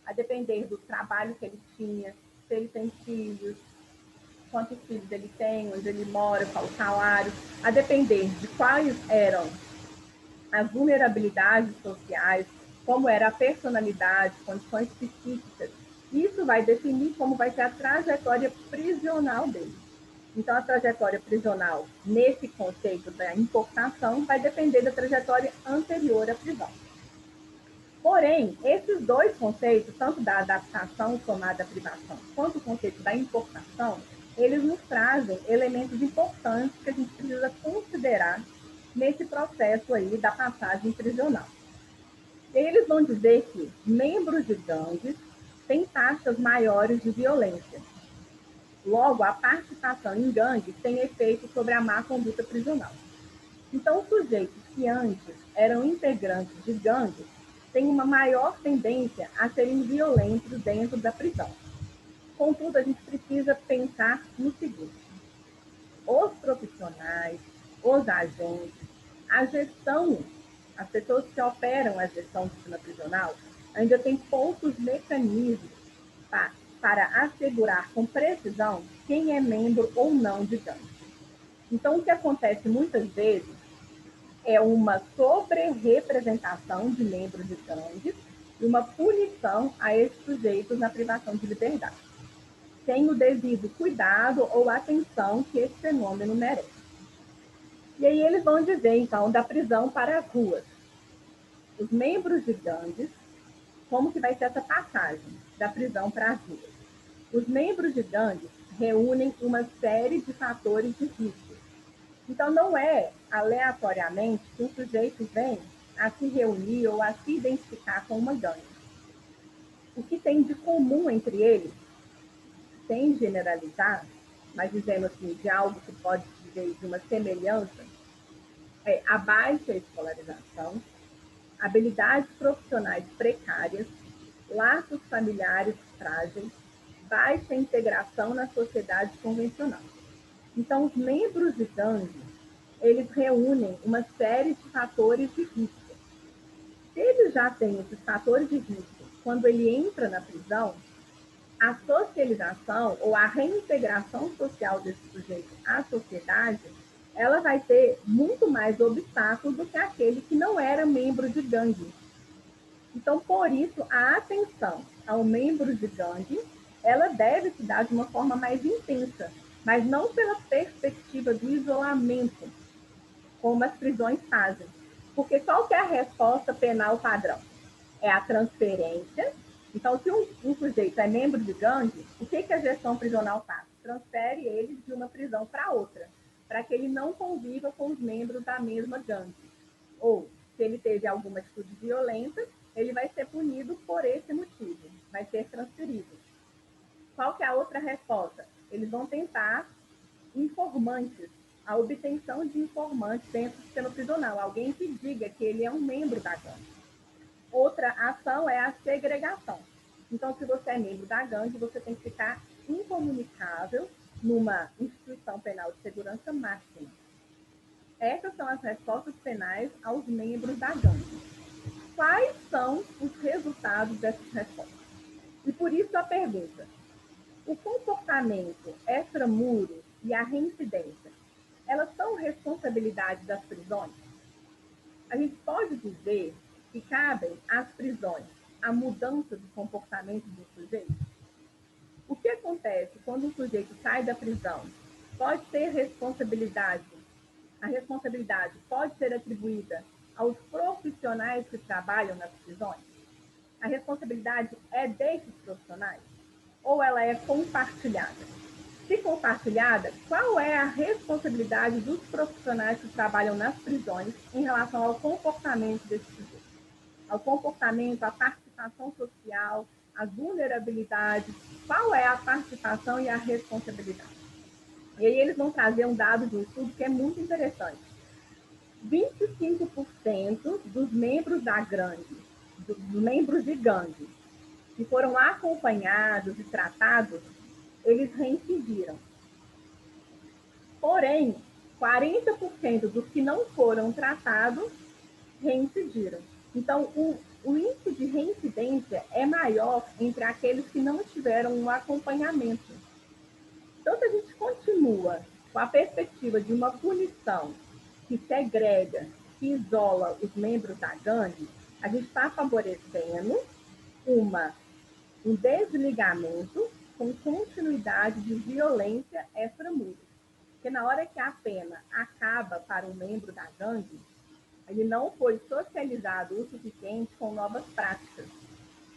a depender do trabalho que ele tinha, se ele tem filhos, quantos filhos ele tem, onde ele mora, qual o salário, a depender de quais eram as vulnerabilidades sociais, como era a personalidade, condições psíquicas. Isso vai definir como vai ser a trajetória prisional dele. Então, a trajetória prisional, nesse conceito da importação, vai depender da trajetória anterior à prisão. Porém, esses dois conceitos, tanto da adaptação somada à privação, quanto o conceito da importação, eles nos trazem elementos importantes que a gente precisa considerar nesse processo aí da passagem prisional. Eles vão dizer que membros de gangues têm taxas maiores de violência. Logo, a participação em gangues tem efeito sobre a má conduta prisional. Então, os sujeitos que antes eram integrantes de gangues têm uma maior tendência a serem violentos dentro da prisão. Contudo, a gente precisa pensar no seguinte: os profissionais, os agentes, a gestão, as pessoas que operam a gestão do sistema prisional, ainda têm poucos mecanismos para assegurar com precisão quem é membro ou não de gangue. Então, o que acontece muitas vezes é uma sobre-representação de membros de gangues e uma punição a esses sujeitos na privação de liberdade, sem o devido cuidado ou atenção que esse fenômeno merece. E aí eles vão dizer, então, da prisão para as ruas. Os membros de gangues, como que vai ser essa passagem da prisão para as ruas? Os membros de gangues reúnem uma série de fatores de risco. Então, não é aleatoriamente que um sujeito vem a se reunir ou a se identificar com uma gangue. O que tem de comum entre eles, sem generalizar, mas dizendo assim, de algo que pode dizer de uma semelhança, é a baixa escolarização, habilidades profissionais precárias, laços familiares frágeis, baixa integração na sociedade convencional. Então, os membros de gangues, eles reúnem uma série de fatores de risco. Se ele já tem esses fatores de risco, quando ele entra na prisão, a socialização ou a reintegração social desse sujeito à sociedade, ela vai ter muito mais obstáculos do que aquele que não era membro de gangue. Então, por isso, a atenção ao membro de gangue, ela deve se dar de uma forma mais intensa, mas não pela perspectiva do isolamento, como as prisões fazem. Porque qual que é a resposta penal padrão? É a transferência. Então, se um sujeito é membro de gangue, o que a gestão prisional faz? Transfere ele de uma prisão para outra, para que ele não conviva com os membros da mesma gangue. Ou, se ele teve alguma atitude violenta, ele vai ser punido por esse motivo, vai ser transferido. Qual que é a outra resposta? Eles vão tentar informantes, a obtenção de informantes dentro do sistema prisional, alguém que diga que ele é um membro da gangue. Outra ação é a segregação. Então, se você é membro da gangue, você tem que ficar incomunicável numa instituição penal de segurança máxima. Essas são as respostas penais aos membros da gangue. Quais são os resultados dessas respostas? E por isso a pergunta: o comportamento extramuros e a reincidência, elas são responsabilidade das prisões? A gente pode dizer que cabem às prisões a mudança do comportamento do sujeito? O que acontece quando o sujeito sai da prisão? Pode ter responsabilidade, a responsabilidade pode ser atribuída aos profissionais que trabalham nas prisões? A responsabilidade é desses profissionais? Ou ela é compartilhada? Se compartilhada, qual é a responsabilidade dos profissionais que trabalham nas prisões em relação ao comportamento desses sujeitos? Ao comportamento, à participação social, às vulnerabilidades, qual é a participação e a responsabilidade? E aí eles vão trazer um dado de um estudo que é muito interessante. 25% dos membros da gangue, dos membros de gangue, que foram acompanhados e tratados, eles reincidiram. Porém, 40% dos que não foram tratados reincidiram. Então, o índice de reincidência é maior entre aqueles que não tiveram um acompanhamento. Então, se a gente continua com a perspectiva de uma punição que segrega, que isola os membros da gangue, a gente está favorecendo um desligamento com continuidade de violência extramuros. Porque na hora que a pena acaba para um membro da gangue, ele não foi socializado o suficiente com novas práticas.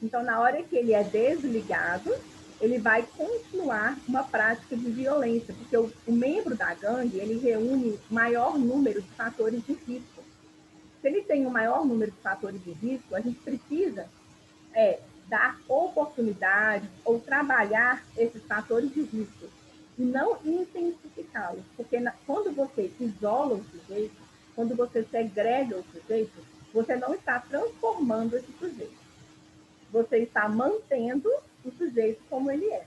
Então, na hora que ele é desligado, ele vai continuar uma prática de violência, porque o membro da gangue, ele reúne maior número de fatores de risco. Se ele tem um maior número de fatores de risco, a gente precisa dar oportunidade ou trabalhar esses fatores de risco e não intensificá-los, porque quando você isola o sujeito, quando você segrega o sujeito, você não está transformando esse sujeito, você está mantendo o sujeito como ele é.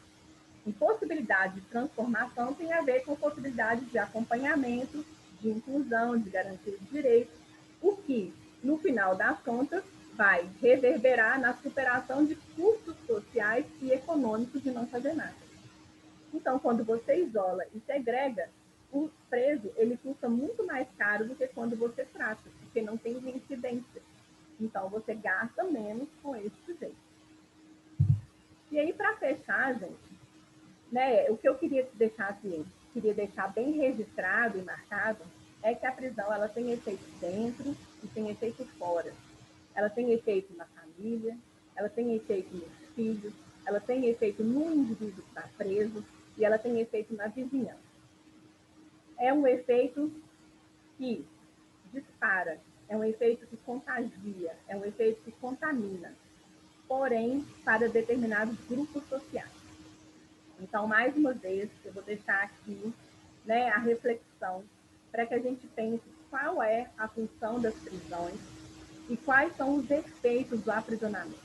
Impossibilidade de transformação tem a ver com possibilidade de acompanhamento, de inclusão, de garantia de direitos, o que, no final das contas, vai reverberar na superação de custos sociais e econômicos de não fazer nada. Então, quando você isola e segrega, o preso ele custa muito mais caro do que quando você trata, porque não tem reincidência. Então, você gasta menos com esse sujeito. E aí, para fechar, gente, né, o que eu queria deixar assim, queria deixar bem registrado e marcado é que a prisão ela tem efeito dentro e tem efeito fora. Ela tem efeito na família, ela tem efeito nos filhos, ela tem efeito no indivíduo que está preso e ela tem efeito na vizinhança. É um efeito que dispara, é um efeito que contagia, é um efeito que contamina, porém para determinados grupos sociais. Então, mais uma vez, eu vou deixar aqui, né, a reflexão para que a gente pense qual é a função das prisões e quais são os efeitos do aprisionamento.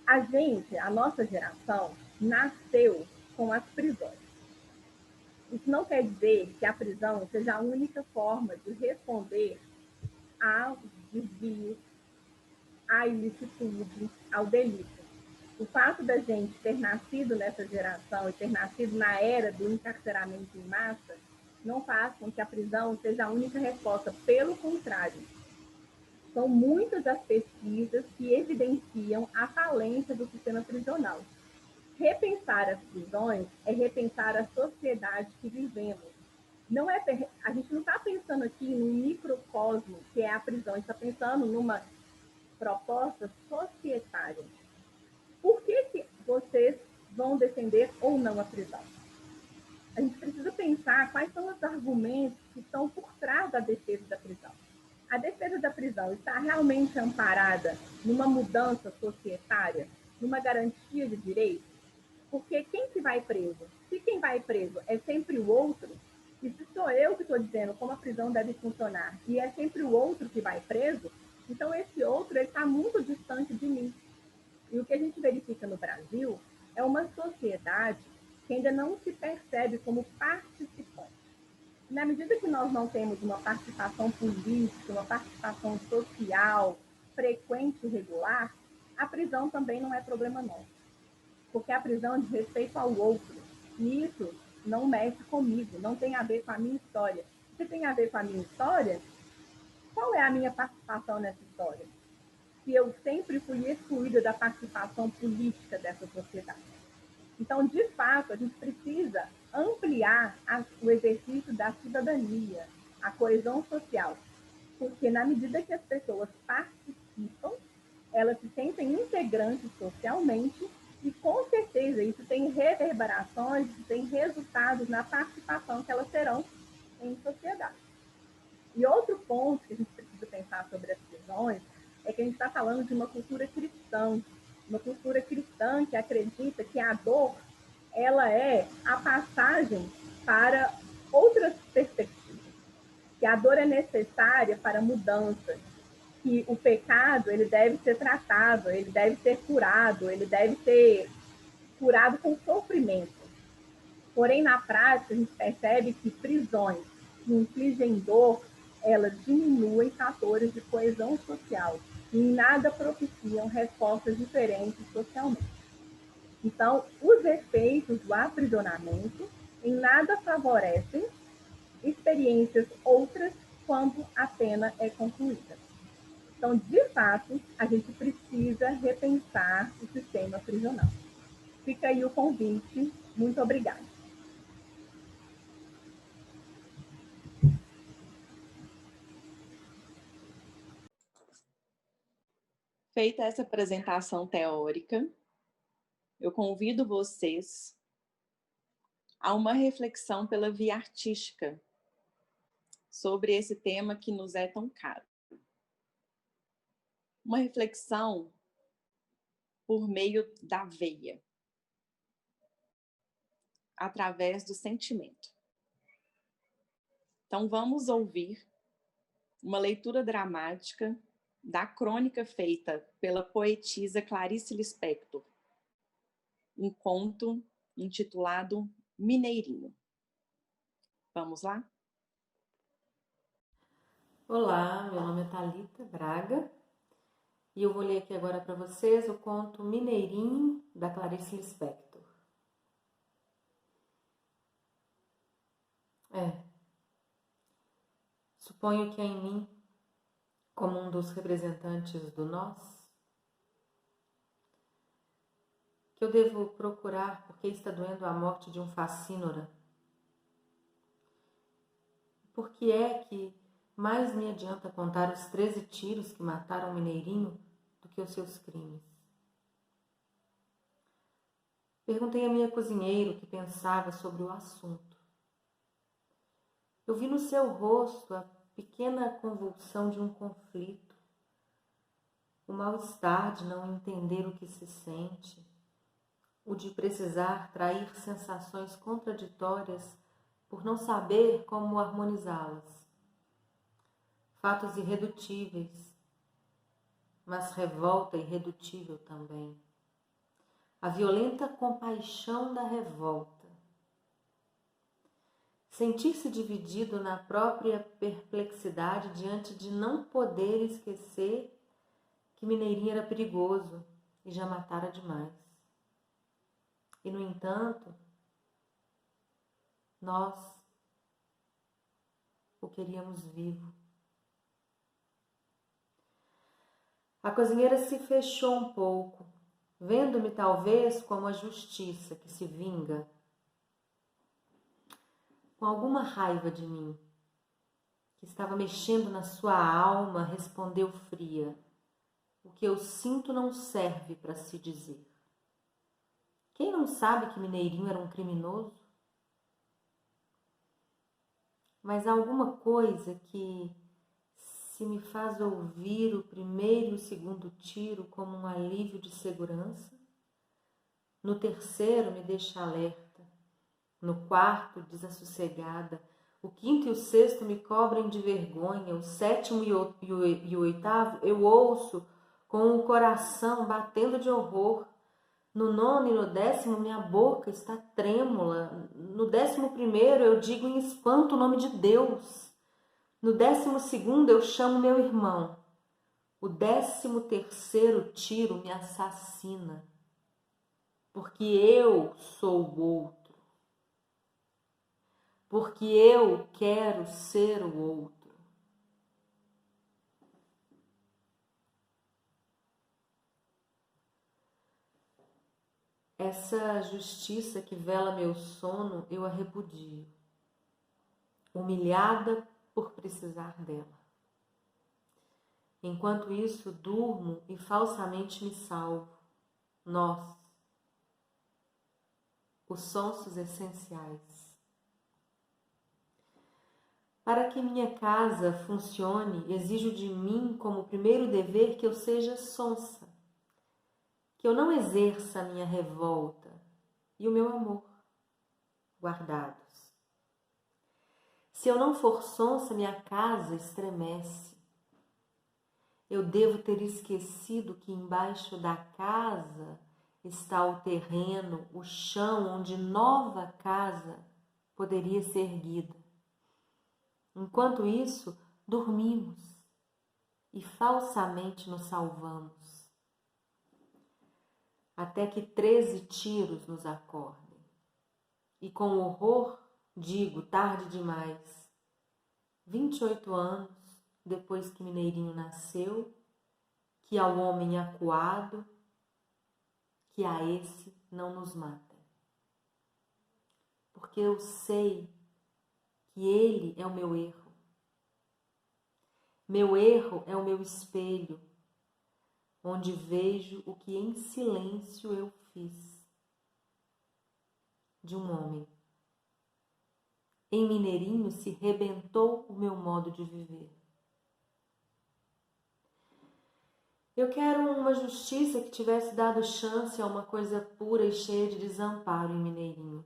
A nossa geração, nasceu com as prisões. Isso não quer dizer que a prisão seja a única forma de responder ao desvio, à ilicitude, ao delito. O fato da gente ter nascido nessa geração e ter nascido na era do encarceramento em massa não faz com que a prisão seja a única resposta. Pelo contrário, são muitas as pesquisas que evidenciam a falência do sistema prisional. Repensar as prisões é repensar a sociedade que vivemos. Não é, a gente não está pensando aqui num microcosmo que é a prisão, a gente está pensando numa proposta societária. Por que vocês vão defender ou não a prisão? A gente precisa pensar quais são os argumentos que estão por trás da defesa da prisão. A defesa da prisão está realmente amparada numa mudança societária, numa garantia de direitos? Porque quem que vai preso? Se quem vai preso é sempre o outro, e se sou eu que estou dizendo como a prisão deve funcionar, e é sempre o outro que vai preso, então esse outro está muito distante de mim. E o que a gente verifica no Brasil é uma sociedade que ainda não se percebe como participante. Na medida que nós não temos uma participação política, uma participação social frequente e regular, a prisão também não é problema nosso. Porque a prisão diz respeito ao outro. E isso não mexe comigo, não tem a ver com a minha história. Se tem a ver com a minha história, qual é a minha participação nessa história? Se eu sempre fui excluída da participação política dessa sociedade. Então, de fato, a gente precisa ampliar o exercício da cidadania, a coesão social, porque na medida que as pessoas participam, elas se sentem integrantes socialmente e, com certeza, isso tem reverberações, tem resultados na participação que elas terão em sociedade. E outro ponto que a gente precisa pensar sobre as prisões é que a gente está falando de uma cultura cristã que acredita que a dor ela é a passagem para outras perspectivas, que a dor é necessária para mudança, que o pecado ele deve ser tratado, ele deve ser curado, ele deve ser curado com sofrimento. Porém, na prática, a gente percebe que prisões que infligem dor, elas diminuem fatores de coesão social e em nada propiciam respostas diferentes socialmente. Então, os efeitos do aprisionamento em nada favorecem experiências outras quando a pena é concluída. Então, de fato, a gente precisa repensar o sistema prisional. Fica aí o convite. Muito obrigada. Feita essa apresentação teórica, eu convido vocês a uma reflexão pela via artística sobre esse tema que nos é tão caro. Uma reflexão por meio da veia, através do sentimento. Então vamos ouvir uma leitura dramática da crônica feita pela poetisa Clarice Lispector, um conto intitulado Mineirinho. Vamos lá? Olá, meu nome é Thalita Braga e eu vou ler aqui agora para vocês o conto Mineirinho, da Clarice Lispector. Suponho que é em mim, como um dos representantes do nós, que eu devo procurar porque está doendo a morte de um facínora. Por que é que mais me adianta contar os 13 tiros que mataram o Mineirinho do que os seus crimes? Perguntei a minha cozinheira o que pensava sobre o assunto. Eu vi no seu rosto a pequena convulsão de um conflito, o mal-estar de não entender o que se sente, o de precisar trair sensações contraditórias por não saber como harmonizá-las. Fatos irredutíveis, mas revolta irredutível também. A violenta compaixão da revolta. Sentir-se dividido na própria perplexidade diante de não poder esquecer que Mineirinho era perigoso e já matara demais. E, no entanto, nós, o queríamos vivo. A cozinheira se fechou um pouco, vendo-me talvez como a justiça que se vinga. Com alguma raiva de mim, que estava mexendo na sua alma, respondeu fria: o que eu sinto não serve para se dizer. Quem não sabe que Mineirinho era um criminoso? Mas há alguma coisa que se me faz ouvir o primeiro e o segundo tiro como um alívio de segurança. No terceiro me deixa alerta. No quarto, desassossegada. O quinto e o sexto me cobrem de vergonha. O sétimo e o oitavo eu ouço com o coração batendo de horror. No nono e no 10º minha boca está trêmula. No 11º eu digo em espanto o nome de Deus. No 12º eu chamo meu irmão. O 13º tiro me assassina. Porque eu sou o outro. Porque eu quero ser o outro. Essa justiça que vela meu sono, eu a repudio, humilhada por precisar dela. Enquanto isso, durmo e falsamente me salvo. Nós, os sonsos essenciais. Para que minha casa funcione, exijo de mim como primeiro dever que eu seja sonsa, que eu não exerça a minha revolta e o meu amor guardados. Se eu não for sonsa, minha casa estremece. Eu devo ter esquecido que embaixo da casa está o terreno, o chão onde nova casa poderia ser erguida. Enquanto isso, dormimos e falsamente nos salvamos. Até que 13 tiros nos acordem. E com horror digo, tarde demais, 28 anos depois que Mineirinho nasceu, que ao homem acuado, que a esse não nos mata. Porque eu sei que ele é o meu erro. Meu erro é o meu espelho, onde vejo o que em silêncio eu fiz de um homem. Em Mineirinho se rebentou o meu modo de viver. Eu quero uma justiça que tivesse dado chance a uma coisa pura e cheia de desamparo em Mineirinho.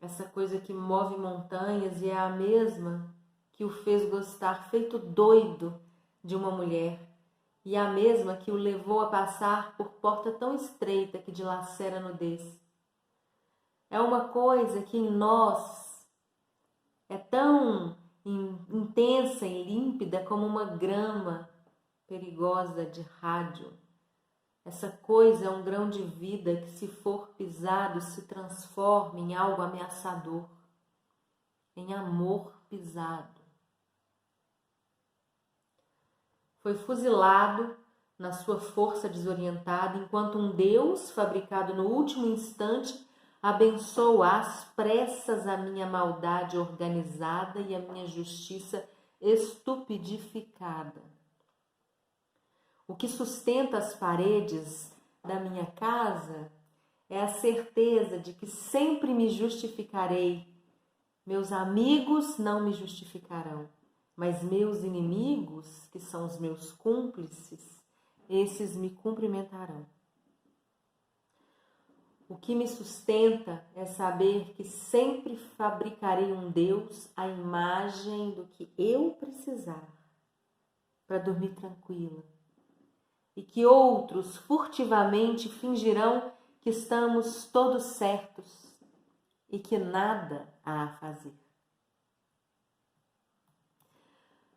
Essa coisa que move montanhas e é a mesma que o fez gostar feito doido de uma mulher e a mesma que o levou a passar por porta tão estreita que dilacera a nudez. É uma coisa que em nós é tão intensa e límpida como uma grama perigosa de rádio. Essa coisa é um grão de vida que, se for pisado, se transforma em algo ameaçador, em amor pisado. Foi fuzilado na sua força desorientada, enquanto um Deus, fabricado no último instante, abençoa às pressas a minha maldade organizada e a minha justiça estupidificada. O que sustenta as paredes da minha casa é a certeza de que sempre me justificarei. Meus amigos não me justificarão, mas meus inimigos, que são os meus cúmplices, esses me cumprimentarão. O que me sustenta é saber que sempre fabricarei um Deus à imagem do que eu precisar para dormir tranquila. E que outros furtivamente fingirão que estamos todos certos e que nada há a fazer.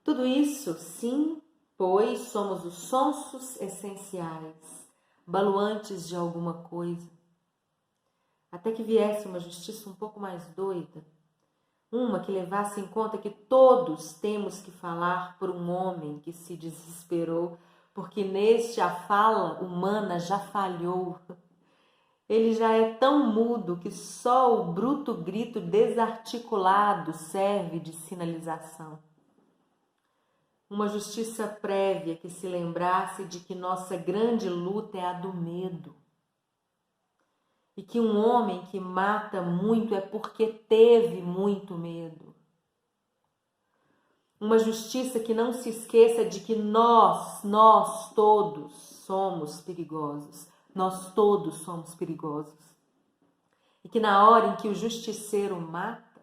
Tudo isso, sim, pois somos os sonsos essenciais, baluantes de alguma coisa. Até que viesse uma justiça um pouco mais doida, Uma que levasse em conta que todos temos que falar por um homem que se desesperou, porque neste a fala humana já falhou. Ele já é tão mudo que só o bruto grito desarticulado serve de sinalização. Uma justiça prévia que se lembrasse de que nossa grande luta é a do medo. E que um homem que mata muito é porque teve muito medo. Uma justiça que não se esqueça de que nós todos somos perigosos. Nós todos somos perigosos. E que na hora em que o justiceiro mata,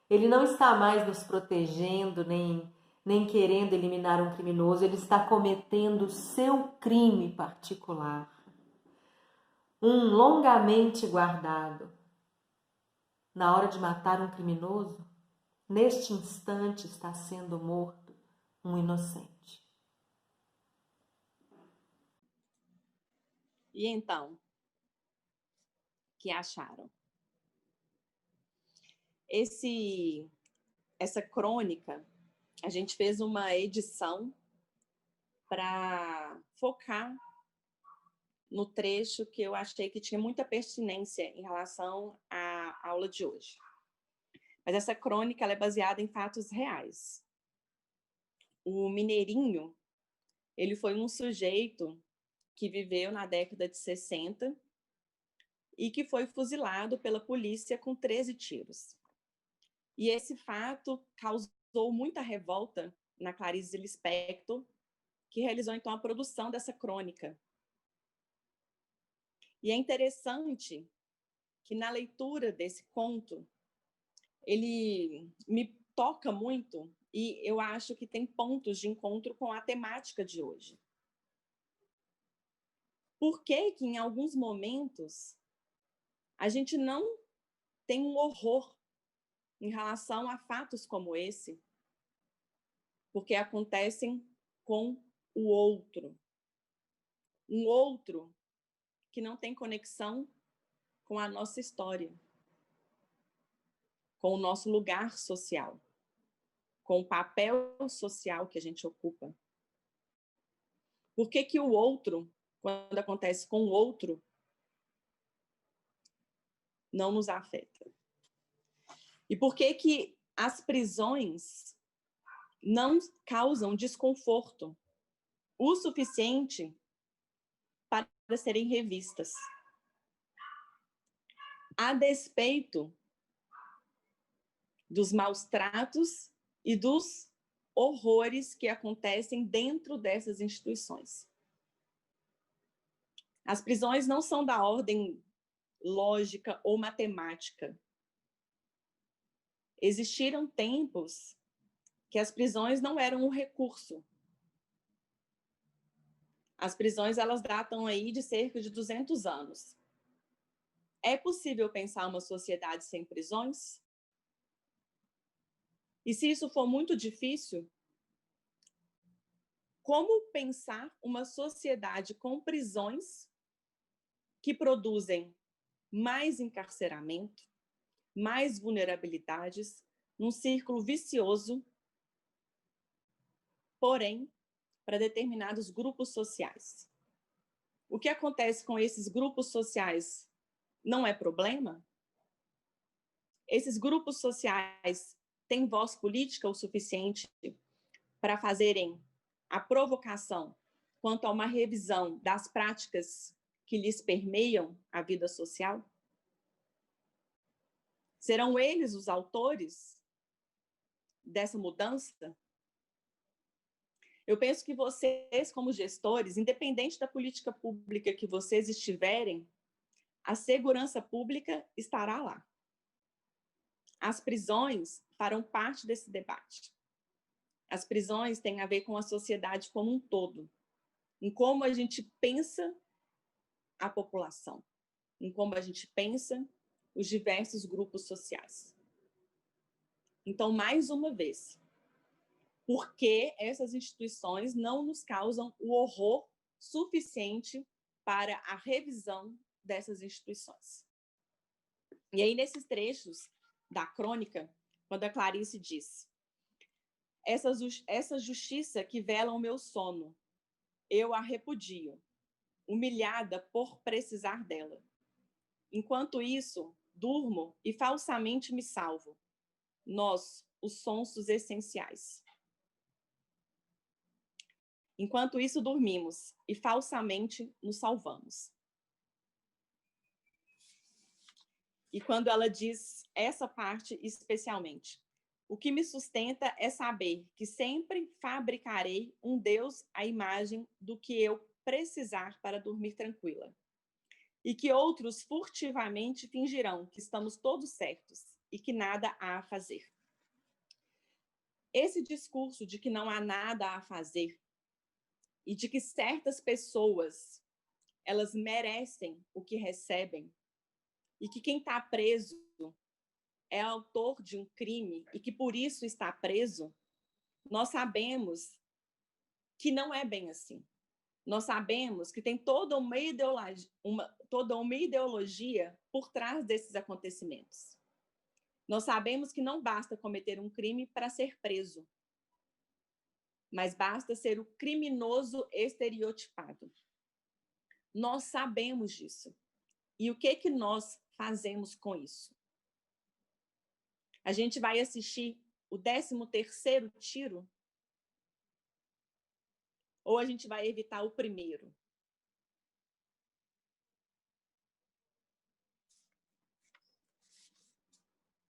ele não está mais nos protegendo, nem querendo eliminar um criminoso, ele está cometendo o seu crime particular. Um longamente guardado. Na hora de matar um criminoso, neste instante está sendo morto um inocente. E então, o que acharam? Essa crônica, a gente fez uma edição para focar no trecho que eu achei que tinha muita pertinência em relação à aula de hoje. Mas essa crônica ela é baseada em fatos reais. O Mineirinho, ele foi um sujeito que viveu na década de 60 e que foi fuzilado pela polícia com 13 tiros. E esse fato causou muita revolta na Clarice Lispector, que realizou então a produção dessa crônica. E é interessante que na leitura desse conto, ele me toca muito e eu acho que tem pontos de encontro com a temática de hoje. Por que que em alguns momentos a gente não tem um horror em relação a fatos como esse? Porque acontecem com o outro. Um outro que não tem conexão com a nossa história, com o nosso lugar social, com o papel social que a gente ocupa. Por que que o outro, quando acontece com o outro, não nos afeta? E por que que as prisões não causam desconforto o suficiente para serem revistas? A despeito dos maus tratos e dos horrores que acontecem dentro dessas instituições. As prisões não são da ordem lógica ou matemática. Existiram tempos que as prisões não eram um recurso. As prisões, elas datam aí de cerca de 200 anos. É possível pensar uma sociedade sem prisões? E se isso for muito difícil, como pensar uma sociedade com prisões que produzem mais encarceramento, mais vulnerabilidades, num círculo vicioso, porém, para determinados grupos sociais? O que acontece com esses grupos sociais não é problema? Esses grupos sociais têm voz política o suficiente para fazerem a provocação quanto a uma revisão das práticas que lhes permeiam a vida social? Serão eles os autores dessa mudança? Eu penso que vocês, como gestores, independente da política pública que vocês estiverem, a segurança pública estará lá. As prisões farão parte desse debate. As prisões têm a ver com a sociedade como um todo, em como a gente pensa a população, em como a gente pensa os diversos grupos sociais. Então, mais uma vez, por que essas instituições não nos causam o horror suficiente para a revisão dessas instituições? E aí, nesses trechos da crônica, quando a Clarice diz: essa justiça que vela o meu sono, eu a repudio, humilhada por precisar dela. Enquanto isso, durmo e falsamente me salvo. Nós, os sonsos essenciais. Enquanto isso, dormimos e falsamente nos salvamos. E quando ela diz essa parte especialmente, o que me sustenta é saber que sempre fabricarei um Deus à imagem do que eu precisar para dormir tranquila. E que outros furtivamente fingirão que estamos todos certos e que nada há a fazer. Esse discurso de que não há nada a fazer e de que certas pessoas, elas merecem o que recebem e que quem está preso é autor de um crime e que por isso está preso, nós sabemos que não é bem assim. Nós sabemos que tem toda uma ideologia por trás desses acontecimentos. Nós sabemos que não basta cometer um crime para ser preso, mas basta ser o criminoso estereotipado. Nós sabemos disso. E o que nós fazemos com isso? A gente vai assistir o 13º tiro? Ou a gente vai evitar o primeiro?